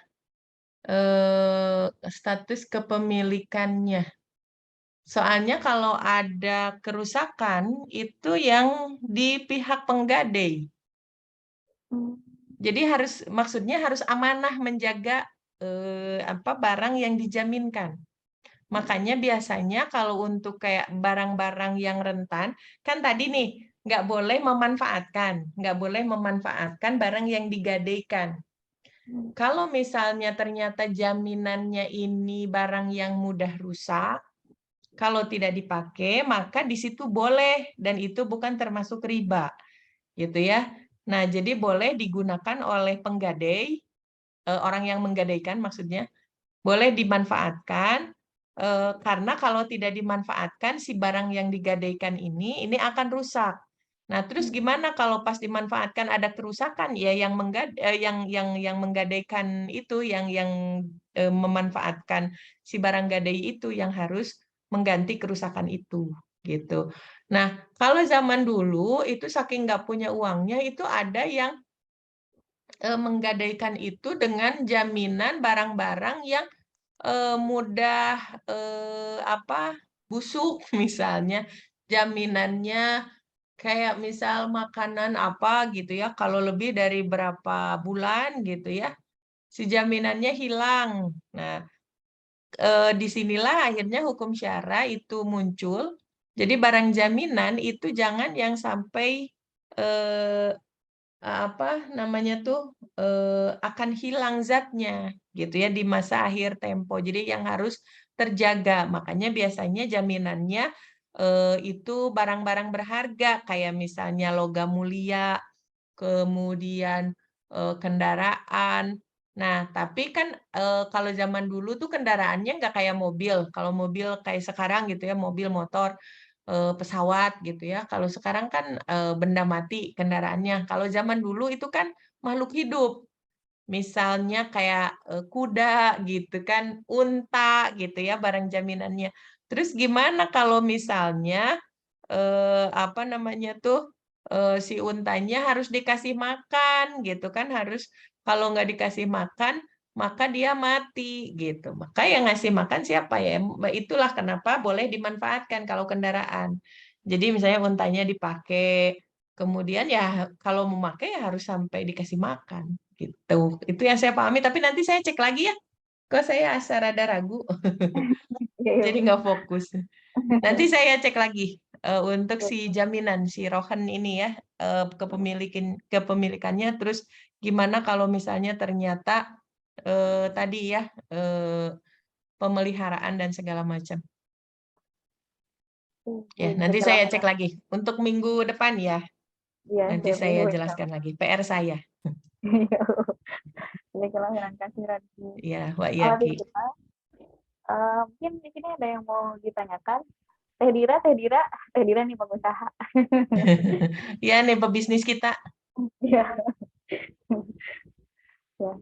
Status kepemilikannya. Soalnya kalau ada kerusakan itu yang di pihak penggadai. Jadi maksudnya harus amanah menjaga apa barang yang dijaminkan. Makanya biasanya kalau untuk kayak barang-barang yang rentan, kan tadi nih nggak boleh memanfaatkan barang yang digadaikan. Kalau misalnya ternyata jaminannya ini barang yang mudah rusak, kalau tidak dipakai, maka di situ boleh dan itu bukan termasuk riba, gitu ya. Nah, jadi boleh digunakan oleh penggadai, orang yang menggadaikan maksudnya, boleh dimanfaatkan karena kalau tidak dimanfaatkan si barang yang digadaikan ini akan rusak. Nah, terus gimana kalau pas dimanfaatkan ada kerusakan? Ya yang menggadaikan itu yang memanfaatkan si barang gadai itu yang harus mengganti kerusakan itu gitu. Nah, kalau zaman dulu itu saking nggak punya uangnya itu ada yang menggadaikan itu dengan jaminan barang-barang yang mudah busuk misalnya jaminannya kayak misal makanan apa gitu ya kalau lebih dari berapa bulan gitu ya si jaminannya hilang. Nah, disinilah akhirnya hukum syara itu muncul. Jadi barang jaminan itu jangan yang sampai eh, apa namanya tuh akan hilang zatnya gitu ya di masa akhir tempo. Jadi yang harus terjaga. Makanya biasanya jaminannya itu barang-barang berharga kayak misalnya logam mulia, kemudian kendaraan. Nah, tapi kan kalau zaman dulu tuh kendaraannya nggak kayak mobil. Kalau mobil kayak sekarang gitu ya, mobil, motor, pesawat gitu ya. Kalau sekarang kan benda mati kendaraannya. Kalau zaman dulu itu kan makhluk hidup. Misalnya kayak kuda gitu kan, unta gitu ya barang jaminannya. Terus gimana kalau misalnya apa namanya tuh si untanya harus dikasih makan gitu kan harus kalau nggak dikasih makan maka dia mati gitu. Maka yang ngasih makan siapa ya? Itulah kenapa boleh dimanfaatkan kalau kendaraan. Jadi misalnya untanya dipakai, kemudian ya kalau mau pakai ya harus sampai dikasih makan gitu. Itu yang saya pahami. Tapi nanti saya cek lagi ya. Kok saya asa rada ragu,
Iya, iya,
jadi
Bu.
nggak fokus. Nanti saya cek lagi untuk si jaminan si Rohan ini ya, kepemilikannya. Terus gimana kalau misalnya ternyata tadi ya, pemeliharaan dan segala macam. Ya, nanti saya cek
Kecelakaan.
lagi untuk minggu depan ya.
Iya,
Nanti
setiap
saya
minggu insya
jelaskan
Allah.
lagi PR saya.
Iya, Bu. Ini kelahiran kasihan.
Ya, Wak
Alhamdulillah
Yaki.
kita. Mungkin di sini ada yang mau ditanyakan. Teh Dira nih pengusaha.
Ya, nih pebisnis kita.
Iya, ya.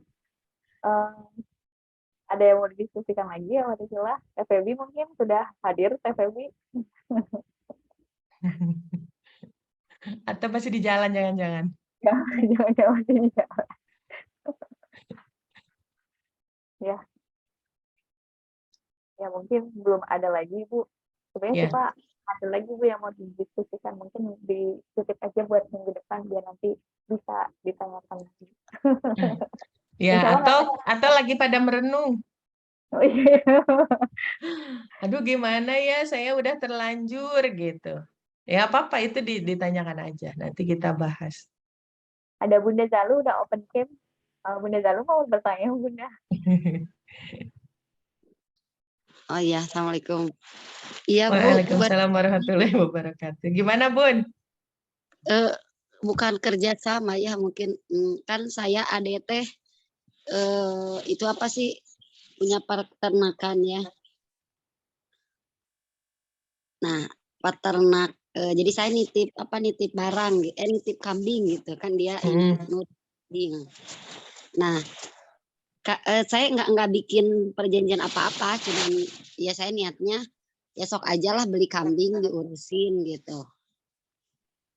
Em, ada yang mau didiskusikan lagi ya, Watisila? TVB mungkin sudah hadir, TVB.
Atau masih di jalan jangan-jangan.
Ya, jangan-jangan masih ya. Ya, ya mungkin belum ada lagi, Bu. Sebenarnya
Ya.
kita ada lagi, Bu, yang mau didiskusikan. Mungkin dititip aja buat minggu depan biar nanti bisa ditanyakan lagi.
Ya,
Insya Allah nggak
atau
ada.
lagi pada merenung.
Oh, iya.
Aduh, gimana ya? Saya udah terlanjur gitu. Ya, apa-apa itu ditanyakan aja. Nanti kita bahas.
Ada Bunda Zalu udah open cam. Bunda Zalu mau bertanya, Bunda.
Oh iya, Assalamualaikum. Iya Bu,
Waalaikumsalam warahmatullahi wabarakatuh. Gimana, Bun?
eh, bukan kerja sama ya mungkin. Kan saya ADT itu apa sih, punya peternakan ya. Nah, peternak, jadi saya nitip barang, nitip kambing gitu kan, dia ini kambing. Nah, saya nggak bikin perjanjian apa-apa, cuman ya saya niatnya ya sok aja lah beli kambing diurusin gitu.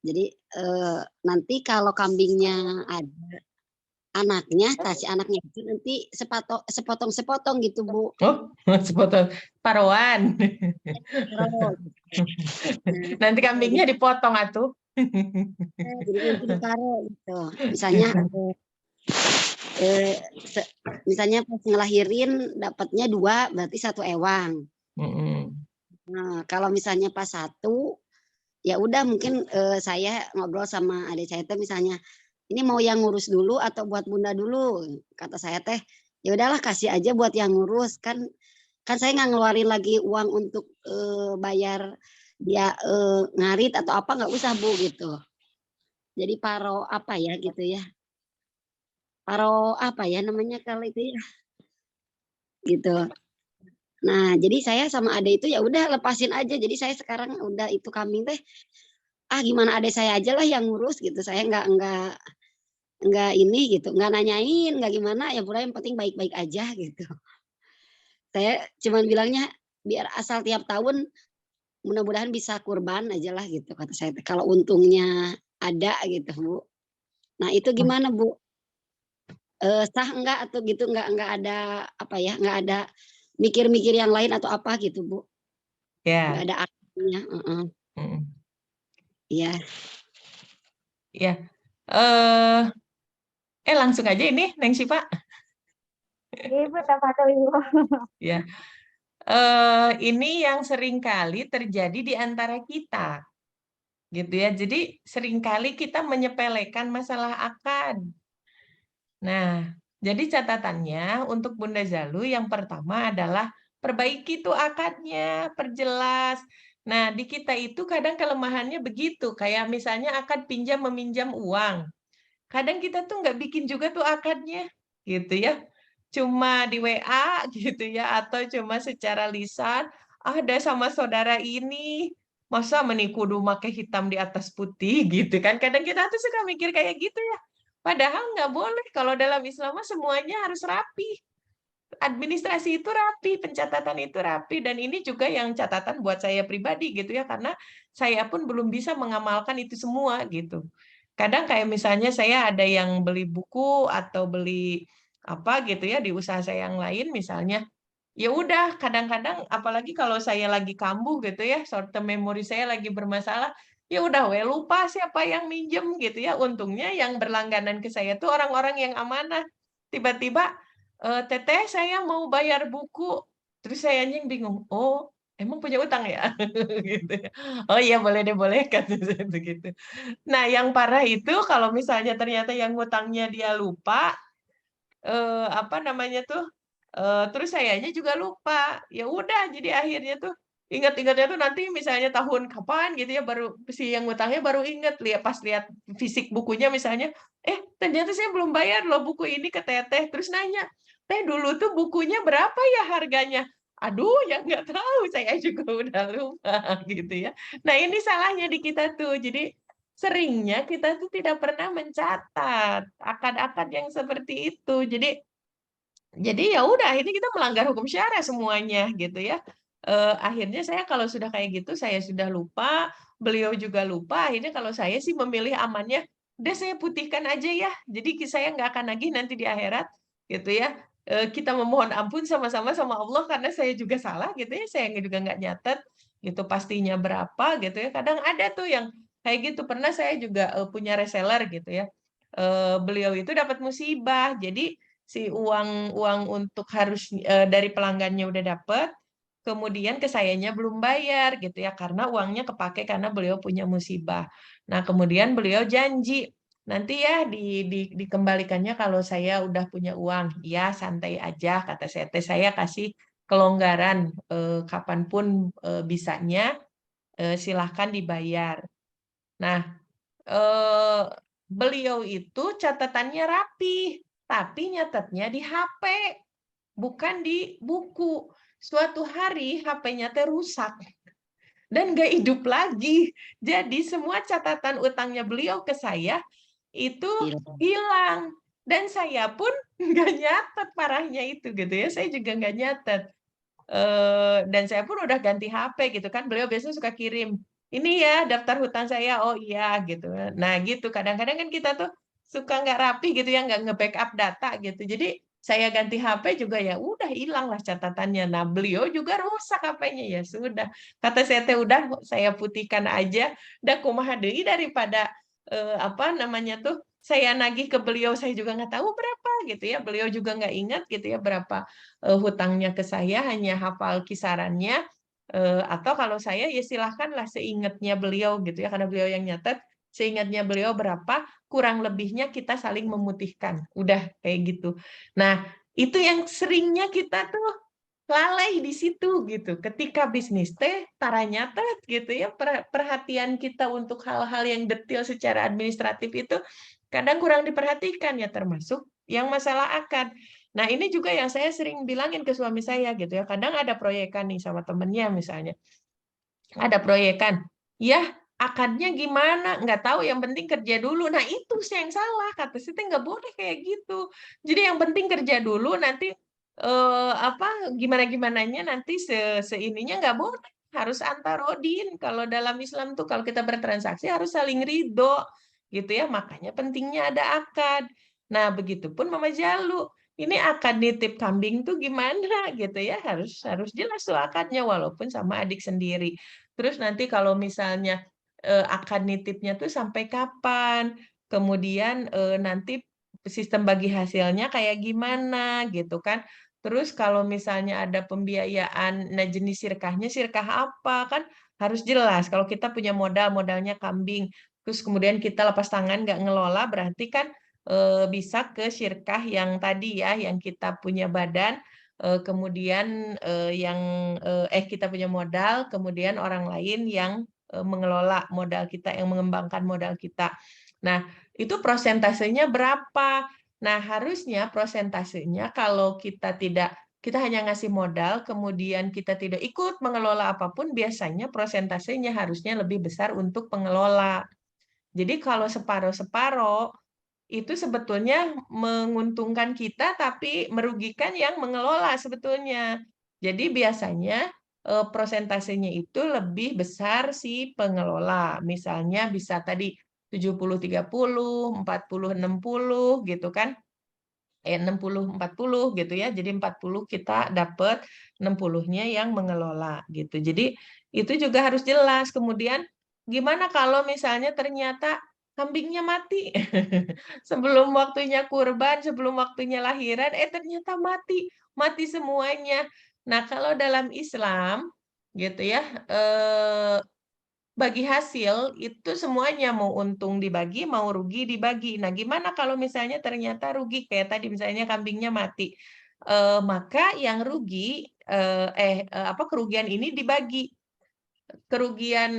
Jadi nanti kalau kambingnya ada anaknya, si anaknya itu nanti sepotong-sepotong gitu, Bu.
Oh, sepotong paroan.
Nah,
Nanti kambingnya dipotong atuh.
jadi nanti ditaruh gitu. Misalnya misalnya pas ngelahirin dapatnya 2, berarti 1 ewang. Nah, kalau misalnya pas 1, ya udah mungkin saya ngobrol sama adik saya teh misalnya, ini mau yang ngurus dulu atau buat bunda dulu? Kata saya teh, ya udahlah kasih aja buat yang ngurus, kan saya nggak ngeluarin lagi uang untuk bayar dia ngarit atau apa, nggak usah Bu gitu. Jadi paro apa ya gitu ya, paro apa ya namanya kalau itu ya, gitu. Nah jadi saya sama ade itu ya udah lepasin aja, jadi saya sekarang udah itu kambing teh, gimana ade saya aja lah yang ngurus gitu, saya nggak ini gitu, nggak nanyain, nggak gimana, ya pokoknya yang penting baik-baik aja gitu. Saya cuman bilangnya, biar asal tiap tahun mudah-mudahan bisa kurban aja lah gitu kata saya, kalau untungnya ada gitu Bu. Nah itu gimana Bu? Sah enggak atau gitu, nggak ada apa ya, nggak ada mikir-mikir yang lain atau apa gitu Bu? Nggak
Ya.
ada artinya, iya.
Ya. Langsung aja ini, Neng Sipa.
Iya, Bu, apa-apa, Ibu.
Ya. Ini yang sering kali terjadi di antara kita. Gitu ya. Jadi seringkali kita menyepelekan masalah akad. Nah, jadi catatannya untuk Bunda Zalu yang pertama adalah perbaiki tuh akadnya, perjelas. Nah, di kita itu kadang kelemahannya begitu, kayak misalnya akad pinjam meminjam uang. Kadang kita tuh nggak bikin juga tuh akadnya, gitu ya. Cuma di WA gitu ya, atau cuma secara lisan, ada sama saudara ini, masa meniku kudu make hitam di atas putih gitu kan. Kadang kita tuh suka mikir kayak gitu ya. Padahal nggak boleh, kalau dalam Islam mah semuanya harus rapi. Administrasi itu rapi, pencatatan itu rapi, dan ini juga yang catatan buat saya pribadi gitu ya, karena saya pun belum bisa mengamalkan itu semua gitu. Kadang kayak misalnya saya ada yang beli buku atau beli apa gitu ya di usaha saya yang lain misalnya. Ya udah, kadang-kadang apalagi kalau saya lagi kambuh gitu ya, short term memory saya lagi bermasalah, ya udah lupa siapa yang minjem gitu ya. Untungnya yang berlangganan ke saya tuh orang-orang yang amanah. Tiba-tiba, "Teteh, saya mau bayar buku." Terus saya yang bingung, "Oh, emang punya utang ya?" Gitu ya. "Oh iya, boleh deh, boleh," kata saya begitu. Nah, yang parah itu kalau misalnya ternyata yang ngutangnya dia lupa, apa namanya tuh, terus sayanya juga lupa. Ya udah, jadi akhirnya tuh ingat-ingatnya tuh nanti misalnya tahun kapan gitu ya, baru si yang ngutangnya baru inget, pas lihat fisik bukunya misalnya, ternyata saya belum bayar loh buku ini ke Teteh. Terus nanya, "Teh, dulu tuh bukunya berapa ya harganya?" Aduh, ya nggak tahu, saya juga udah lupa gitu ya. Nah, ini salahnya di kita tuh. Jadi seringnya kita tuh tidak pernah mencatat akad-akad yang seperti itu. Jadi ya udah akhirnya kita melanggar hukum syara semuanya gitu ya. Akhirnya saya kalau sudah kayak gitu saya sudah lupa, beliau juga lupa, akhirnya kalau saya sih memilih amannya, udah saya putihkan aja ya. Jadi saya nggak akan nagih nanti di akhirat gitu ya. Kita memohon ampun sama-sama sama Allah karena saya juga salah gitu ya, saya juga nggak nyatet gitu pastinya berapa gitu ya. Kadang ada tuh yang kayak gitu, pernah saya juga, punya reseller gitu ya. Beliau itu dapat musibah, jadi si uang uang untuk harus dari pelanggannya udah dapet, kemudian ke sayanya belum bayar gitu ya, karena uangnya kepakai karena beliau punya musibah. Nah, kemudian beliau janji, "Nanti ya dikembalikannya kalau saya udah punya uang." "Ya, santai aja," kata saya teh, "saya kasih kelonggaran, kapanpun, bisanya, silahkan dibayar." Nah, Eee, beliau itu catatannya rapi, tapi nyatetnya di HP, bukan di buku. Suatu hari HP-nya teh rusak dan nggak hidup lagi. Jadi semua catatan utangnya beliau ke saya itu
Hilang.
hilang dan saya pun nggak nyatet parahnya itu gitu ya, saya juga nggak nyatet. Dan saya pun udah ganti HP gitu kan, beliau biasanya suka kirim, "Ini ya daftar hutang saya." "Oh iya," gitu. Nah gitu, kadang-kadang kan kita tuh suka nggak rapi gitu ya, nggak nge-backup data gitu. Jadi saya ganti HP juga ya udah hilanglah catatannya. Nah beliau juga rusak HP-nya, ya sudah. Kata saya teh, "Udah saya putihkan aja, da kumaha deui daripada, apa namanya tuh, saya nagih ke beliau, saya juga nggak tahu berapa," gitu ya, beliau juga nggak ingat gitu ya berapa hutangnya ke saya, hanya hafal kisarannya, atau kalau saya ya silahkanlah seingatnya beliau gitu ya, karena beliau yang nyatet, seingatnya beliau berapa, kurang lebihnya kita saling memutihkan, udah kayak gitu. Nah, itu yang seringnya kita tuh lalai di situ gitu, ketika bisnis teh tara nyatet gitu ya, perhatian kita untuk hal-hal yang detail secara administratif itu kadang kurang diperhatikan ya, termasuk yang masalah akad. Nah, ini juga yang saya sering bilangin ke suami saya gitu ya, kadang ada proyekan nih sama temennya misalnya, ada proyekan, "Yah, akadnya gimana? Nggak tahu, yang penting kerja dulu." Nah, itu sih yang salah, kata saya nggak boleh kayak gitu. Jadi yang penting kerja dulu, nanti, apa, gimana-gimananya nanti seininya nggak boleh, harus antarodin. Kalau dalam Islam tuh kalau kita bertransaksi harus saling ridho, gitu ya, makanya pentingnya ada akad. Nah, begitupun Mama Jalu, ini akad nitip kambing tuh gimana gitu ya, harus harus jelas tuh akadnya walaupun sama adik sendiri. Terus nanti kalau misalnya, akad nitipnya tuh sampai kapan, kemudian, nanti sistem bagi hasilnya kayak gimana gitu kan. Terus kalau misalnya ada pembiayaan, nah jenis sirkahnya sirkah apa, kan harus jelas. Kalau kita punya modal, modalnya kambing, terus kemudian kita lepas tangan nggak ngelola, berarti kan, bisa ke sirkah yang tadi ya, yang kita punya badan, kemudian, kita punya modal, kemudian orang lain yang, mengelola modal kita, yang mengembangkan modal kita. Nah, itu prosentasenya berapa? Nah, harusnya prosentasenya kalau kita hanya ngasih modal, kemudian kita tidak ikut mengelola apapun, biasanya prosentasenya harusnya lebih besar untuk pengelola. Jadi kalau separuh-separuh, itu sebetulnya menguntungkan kita, tapi merugikan yang mengelola sebetulnya. Jadi biasanya, prosentasenya itu lebih besar si pengelola. Misalnya bisa tadi 70-30, 40-60 gitu kan. 60-40 gitu ya. Jadi 40 kita dapat, 60-nya yang mengelola gitu. Jadi itu juga harus jelas. Kemudian gimana kalau misalnya ternyata kambingnya mati sebelum waktunya kurban, sebelum waktunya lahiran, ternyata mati semuanya. Nah, kalau dalam Islam gitu ya, bagi hasil itu semuanya, mau untung dibagi, mau rugi dibagi. Nah, gimana kalau misalnya ternyata rugi kayak tadi misalnya kambingnya mati, maka yang rugi kerugian ini dibagi. Kerugian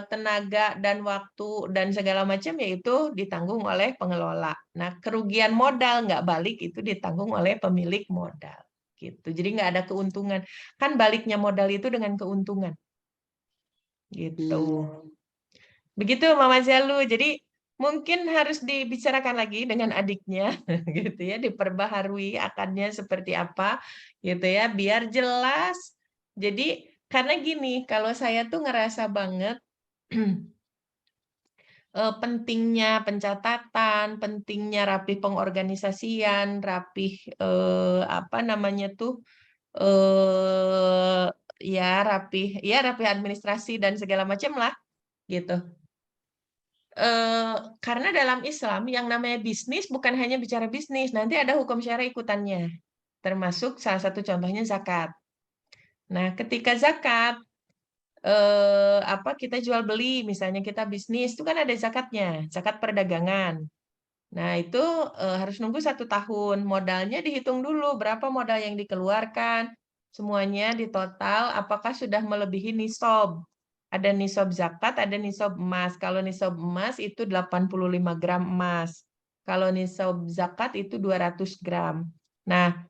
tenaga dan waktu dan segala macam yaitu ditanggung oleh pengelola. Nah, kerugian modal nggak balik itu ditanggung oleh pemilik modal. Gitu. Jadi nggak ada keuntungan. Kan baliknya modal itu dengan keuntungan. Gitu. Begitu Mama Zalu. Jadi mungkin harus dibicarakan lagi dengan adiknya gitu ya, diperbaharui akadnya seperti apa gitu ya, biar jelas. Jadi karena gini, kalau saya tuh ngerasa banget pentingnya pencatatan, pentingnya rapih pengorganisasian, rapih apa namanya tuh rapih administrasi dan segala macam lah gitu. Karena dalam Islam yang namanya bisnis bukan hanya bicara bisnis, nanti ada hukum syara ikutannya, termasuk salah satu contohnya zakat. Nah, ketika zakat kita jual beli, misalnya kita bisnis itu kan ada zakatnya, zakat perdagangan. Nah, itu harus nunggu 1 tahun. Modalnya dihitung dulu berapa modal yang dikeluarkan, semuanya ditotal apakah sudah melebihi nisab. Ada nisab zakat, ada nisab emas. Kalau nisab emas itu 85 gram emas. Kalau nisab zakat itu 200 gram. Nah,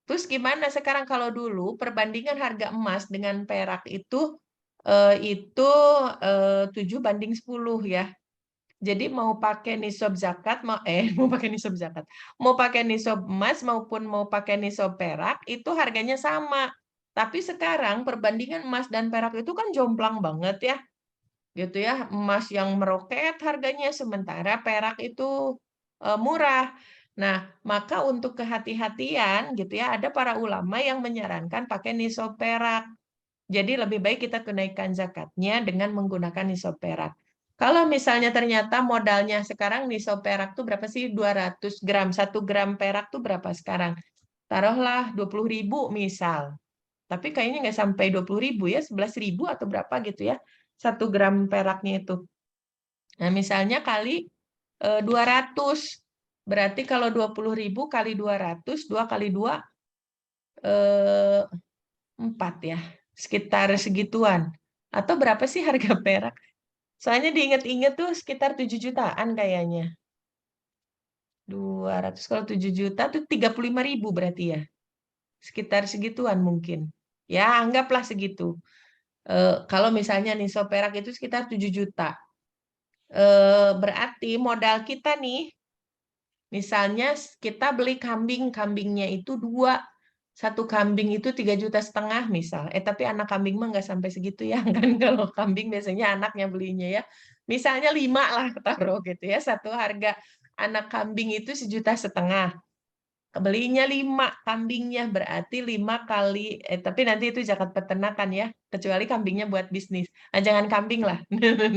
terus gimana sekarang kalau dulu perbandingan harga emas dengan perak itu 7:10 ya. Jadi mau pakai nisab zakat, mau pakai nisab zakat, mau pakai nisab emas maupun mau pakai nisab perak itu harganya sama. Tapi sekarang perbandingan emas dan perak itu kan jomplang banget ya, gitu ya. Emas yang meroket harganya sementara perak itu murah. Nah, maka untuk kehati-hatian gitu ya, ada para ulama yang menyarankan pakai nisab perak. Jadi lebih baik kita tunaikan zakatnya dengan menggunakan nisab perak. Kalau misalnya ternyata modalnya sekarang nisab perak tuh berapa sih? 200 gram. 1 gram perak tuh berapa sekarang? Taruhlah 20.000 misal. Tapi kayaknya nggak sampai 20.000 ya, 11.000 atau berapa gitu ya. 1 gram peraknya itu. Nah, misalnya kali 200. Berarti kalau 20.000 kali 200, 2 kali 2, 4 ya. Sekitar segituan. Atau berapa sih harga perak? Soalnya diinget-inget tuh sekitar 7 jutaan kayaknya. 200 kalau 7 juta tuh 35.000 berarti ya. Sekitar segituan mungkin. Ya, anggaplah segitu. Kalau misalnya nisab perak itu sekitar 7 juta. Berarti modal kita nih, misalnya kita beli kambing, kambingnya itu 2. 1 kambing itu 3,5 juta misal. Tapi anak kambing mah nggak sampai segitu ya. Kan kalau kambing biasanya anaknya belinya ya. Misalnya 5 lah taruh gitu ya. Satu harga anak kambing itu 1,5 juta. Belinya 5 kambingnya berarti 5 kali tapi nanti itu zakat peternakan ya, kecuali kambingnya buat bisnis. Nah, jangan kambing lah.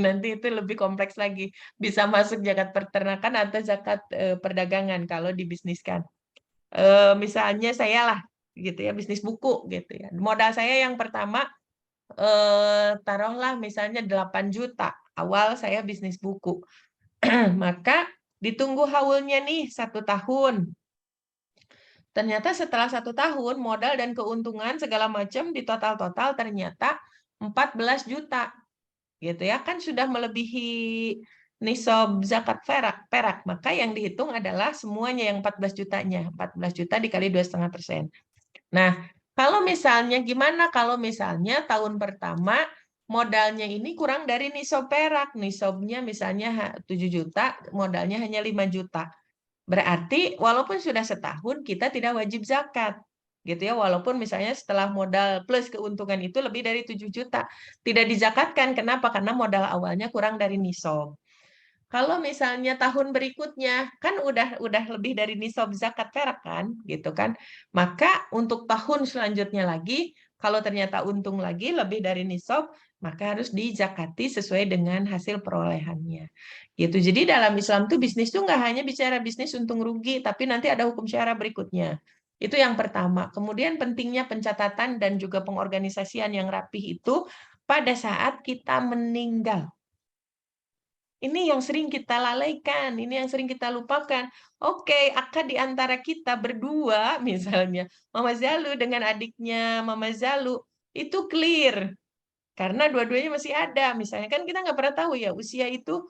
Nanti itu lebih kompleks lagi. Bisa masuk zakat peternakan atau zakat perdagangan kalau dibisniskan. Misalnya saya lah gitu ya, bisnis buku gitu ya. Modal saya yang pertama taruhlah misalnya 8 juta. Awal saya bisnis buku. Maka ditunggu haulnya nih 1 tahun. Ternyata setelah 1 tahun modal dan keuntungan segala macam di total-total ternyata 14 juta. Gitu ya, kan sudah melebihi nisab zakat perak. Maka yang dihitung adalah semuanya yang 14 jutanya. 14 juta dikali 2,5%. Nah, kalau misalnya gimana kalau misalnya tahun pertama modalnya ini kurang dari nisab perak. Nisabnya misalnya 7 juta, modalnya hanya 5 juta. Berarti walaupun sudah setahun kita tidak wajib zakat. Gitu ya, walaupun misalnya setelah modal plus keuntungan itu lebih dari 7 juta. Tidak dizakatkan. Kenapa? Karena modal awalnya kurang dari nisab. Kalau misalnya tahun berikutnya kan udah lebih dari nisab zakat perak kan, gitu kan. Maka untuk tahun selanjutnya lagi, kalau ternyata untung lagi lebih dari nisab, maka harus dizakati sesuai dengan hasil perolehannya. Gitu. Jadi dalam Islam tuh bisnis tuh nggak hanya bicara bisnis untung rugi, tapi nanti ada hukum syara berikutnya. Itu yang pertama. Kemudian pentingnya pencatatan dan juga pengorganisasian yang rapih itu pada saat kita meninggal. Ini yang sering kita lalaikan, ini yang sering kita lupakan. Oke, akad di antara kita berdua, misalnya, Mama Zalu dengan adiknya Mama Zalu, itu clear. Karena dua-duanya masih ada. Misalnya kan kita nggak pernah tahu ya, usia itu,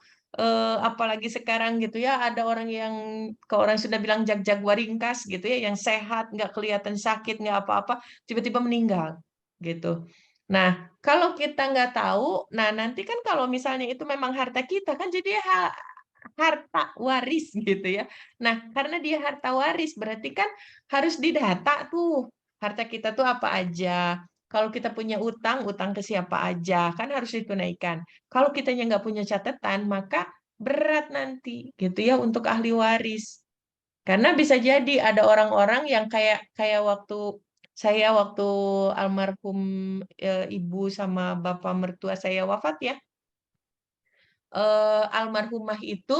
apalagi sekarang gitu ya, ada orang yang, ke orang sudah bilang jag-jag waringkas gitu ya, yang sehat, nggak kelihatan sakit, nggak apa-apa, tiba-tiba meninggal. Gitu. Nah, kalau kita nggak tahu, nah nanti kan kalau misalnya itu memang harta kita, kan jadi harta waris gitu ya. Nah, karena dia harta waris, berarti kan harus didata tuh, harta kita tuh apa aja. Kalau kita punya utang, utang ke siapa aja, kan harus ditunaikan. Kalau kitanya nggak punya catatan, maka berat nanti gitu ya untuk ahli waris. Karena bisa jadi ada orang-orang yang kayak kayak waktu almarhum ibu sama bapak mertua saya wafat ya. Almarhumah itu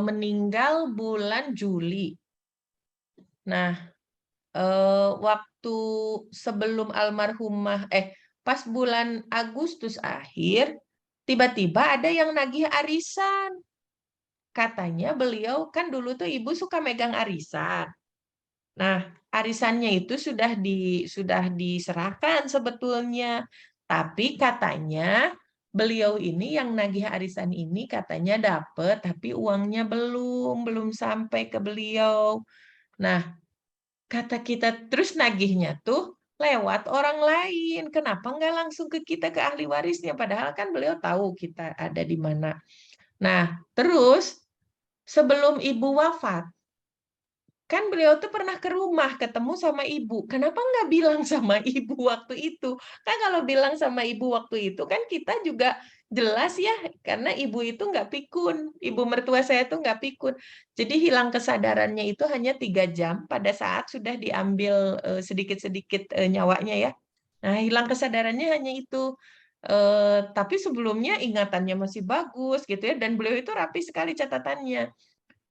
meninggal bulan Juli. Nah, waktu sebelum almarhumah pas bulan Agustus akhir, tiba-tiba ada yang nagih arisan. Katanya beliau kan dulu tuh ibu suka megang arisan. Nah, arisannya itu sudah diserahkan sebetulnya. Tapi katanya beliau ini yang nagih arisan ini katanya dapet, tapi uangnya belum sampai ke beliau. Nah, kata kita terus nagihnya tuh lewat orang lain. Kenapa nggak langsung ke kita, ke ahli warisnya? Padahal kan beliau tahu kita ada di mana. Nah, terus sebelum ibu wafat, kan beliau tuh pernah ke rumah ketemu sama ibu. Kenapa nggak bilang sama ibu waktu itu? Kan kalau bilang sama ibu waktu itu kan kita juga jelas ya, karena ibu itu nggak pikun. Ibu mertua saya tuh nggak pikun. Jadi hilang kesadarannya itu hanya 3 jam pada saat sudah diambil sedikit-sedikit nyawanya ya. Nah, hilang kesadarannya hanya itu. Tapi sebelumnya ingatannya masih bagus gitu ya, dan beliau itu rapi sekali catatannya.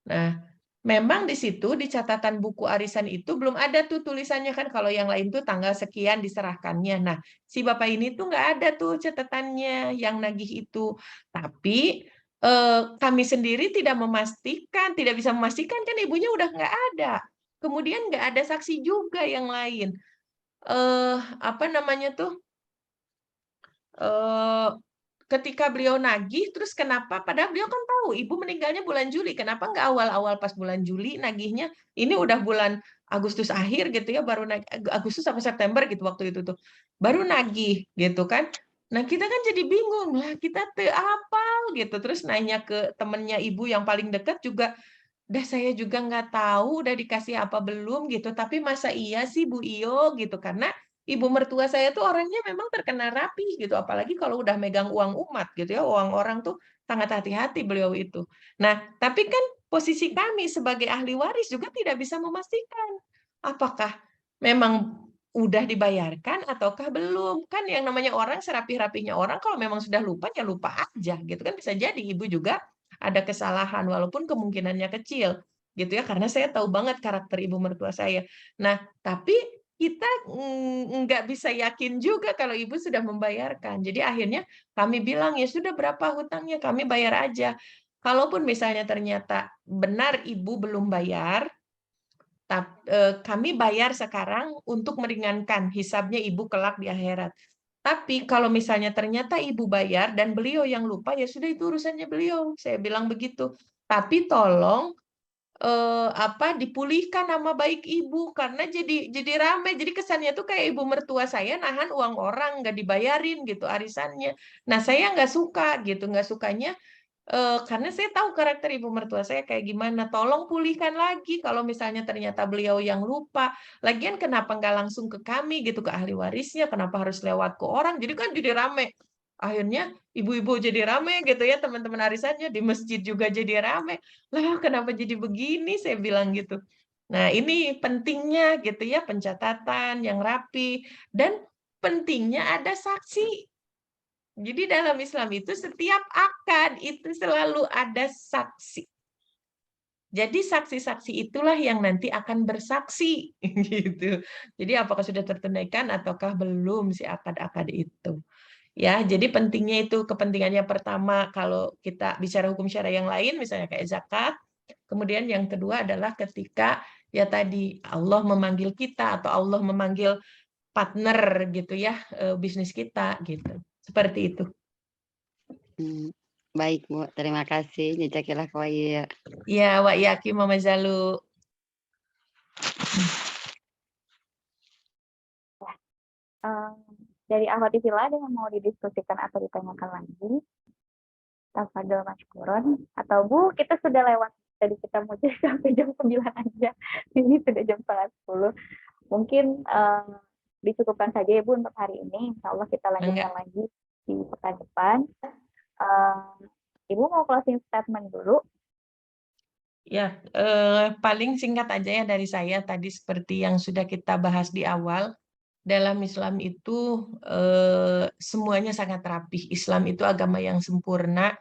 Nah, memang di situ di catatan buku arisan itu belum ada tuh tulisannya kan, kalau yang lain tuh tanggal sekian diserahkannya. Nah, si bapak ini tuh nggak ada tuh catatannya yang nagih itu. Tapi kami sendiri tidak bisa memastikan kan ibunya udah nggak ada. Kemudian nggak ada saksi juga yang lain. Apa namanya tuh? Eh, Ketika beliau nagih, terus kenapa? Padahal beliau kan tahu ibu meninggalnya bulan Juli. Kenapa nggak awal-awal pas bulan Juli nagihnya? Ini udah bulan Agustus akhir gitu ya, baru Agustus sampai September gitu waktu itu tuh. Baru nagih gitu kan. Nah, kita kan jadi bingung lah, kita tuh apa gitu. Terus nanya ke temennya ibu yang paling dekat juga, dah saya juga nggak tahu udah dikasih apa belum gitu. Tapi masa iya sih Bu Iyo gitu, karena ibu mertua saya tuh orangnya memang terkenal rapi gitu, apalagi kalau udah megang uang umat gitu ya, uang orang tuh sangat hati-hati beliau itu. Nah, tapi kan posisi kami sebagai ahli waris juga tidak bisa memastikan apakah memang udah dibayarkan ataukah belum. Kan yang namanya orang serapih-rapihnya orang, kalau memang sudah lupa ya lupa aja gitu kan, bisa jadi ibu juga ada kesalahan walaupun kemungkinannya kecil gitu ya, karena saya tahu banget karakter ibu mertua saya. Nah, tapi kita nggak bisa yakin juga kalau ibu sudah membayarkan. Jadi akhirnya kami bilang, ya sudah berapa hutangnya, kami bayar aja. Kalaupun misalnya ternyata benar ibu belum bayar, kami bayar sekarang untuk meringankan hisabnya ibu kelak di akhirat. Tapi kalau misalnya ternyata ibu bayar dan beliau yang lupa, ya sudah itu urusannya beliau. Saya bilang begitu. Tapi tolong dipulihkan nama baik ibu, karena jadi rame, jadi kesannya tuh kayak ibu mertua saya nahan uang orang nggak dibayarin gitu arisannya. Nah, saya nggak suka gitu, nggak sukanya karena saya tahu karakter ibu mertua saya kayak gimana. Tolong pulihkan lagi kalau misalnya ternyata beliau yang lupa. Lagian kenapa nggak langsung ke kami gitu, ke ahli warisnya, kenapa harus lewat ke orang, jadi kan jadi rame. Akhirnya ibu-ibu jadi rame gitu ya, teman-teman arisannya di masjid juga jadi rame. Lah kenapa jadi begini? Saya bilang gitu. Nah, ini pentingnya gitu ya, pencatatan yang rapi dan pentingnya ada saksi. Jadi dalam Islam itu setiap akad itu selalu ada saksi. Jadi saksi-saksi itulah yang nanti akan bersaksi gitu. Jadi apakah sudah tertunaikan ataukah belum si akad-akad itu. Ya, jadi pentingnya itu kepentingannya pertama kalau kita bicara hukum syara yang lain misalnya kayak zakat. Kemudian yang kedua adalah ketika ya tadi Allah memanggil kita atau Allah memanggil partner gitu ya bisnis kita gitu. Seperti itu.
Baik Bu, terima kasih. Jazakillah khair.
Ya, wa yakin Mama Zalu.
Dari Ahwadillah ada yang mau didiskusikan atau ditanyakan lagi? Tafadhol mashkuron. Atau Bu, kita sudah lewat. Tadi kita mau sampai jam 9 aja. Ini sudah jam 9:10. Mungkin dicukupkan saja ya Bu untuk hari ini. Insya Allah kita lanjutkan lagi di pekan depan. Ibu mau closing statement dulu?
Ya, paling singkat aja ya dari saya tadi seperti yang sudah kita bahas di awal. Dalam Islam itu semuanya sangat rapih. Islam itu agama yang sempurna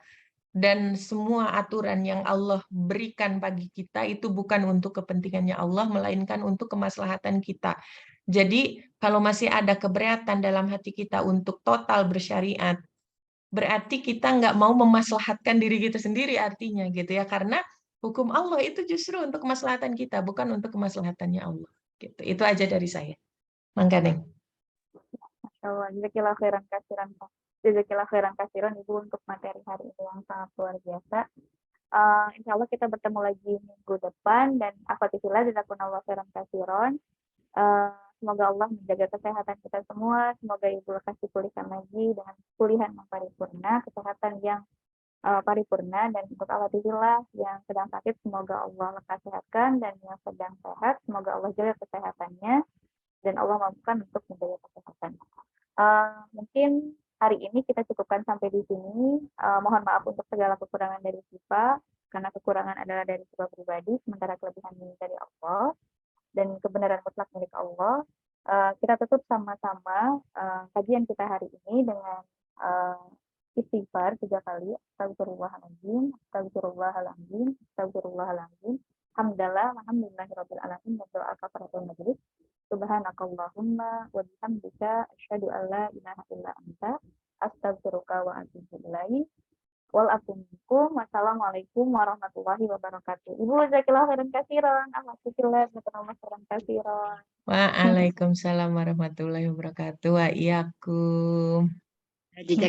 dan semua aturan yang Allah berikan bagi kita itu bukan untuk kepentingannya Allah, melainkan untuk kemaslahatan kita. Jadi kalau masih ada keberatan dalam hati kita untuk total bersyariat, berarti kita nggak mau memaslahatkan diri kita sendiri artinya gitu ya, karena hukum Allah itu justru untuk kemaslahatan kita, bukan untuk kemaslahatannya Allah. Gitu. Itu aja dari saya. Mangga Neng.
Masya Allah, jazakillah khairan kasiran, jazakillah khairan kasiran Ibu untuk materi hari ini yang sangat luar biasa. Insya Allah kita bertemu lagi minggu depan dan afatillah jazakumullah khairan kasiran. Semoga Allah menjaga kesehatan kita semua. Semoga Ibu lekas dipulihkan lagi dengan pulihan yang paripurna, kesehatan yang paripurna, dan untuk afatillah yang sedang sakit semoga Allah lekas sehatkan, dan yang sedang sehat semoga Allah jaga kesehatannya dan Allah mampukan untuk menjaga kesehatan. Mungkin hari ini kita cukupkan sampai di sini. Mohon maaf untuk segala kekurangan dari kita, karena kekurangan adalah dari kita pribadi, sementara kelebihan ini dari Allah, dan kebenaran mutlak milik Allah. Kita tutup sama-sama kajian kita hari ini dengan istighfar 3 kali. Astagfirullahaladzim, astagfirullahaladzim, astagfirullahaladzim. Hamdalah, alhamdulillahirabbil alamin, wa doa kafaratul majlis. Subhanakallahumma wa bihamdika asyhadu an la ilaha illa anta astaghfiruka wa atubu ilaik. Wassalamualaikum warahmatullahi wabarakatuh. Ibu jazakillah khairan katsiran. Alhamdulillah jazakallahu khairan katsiran.
Waalaikumsalam warahmatullahi wabarakatuh. Wa iyyakum.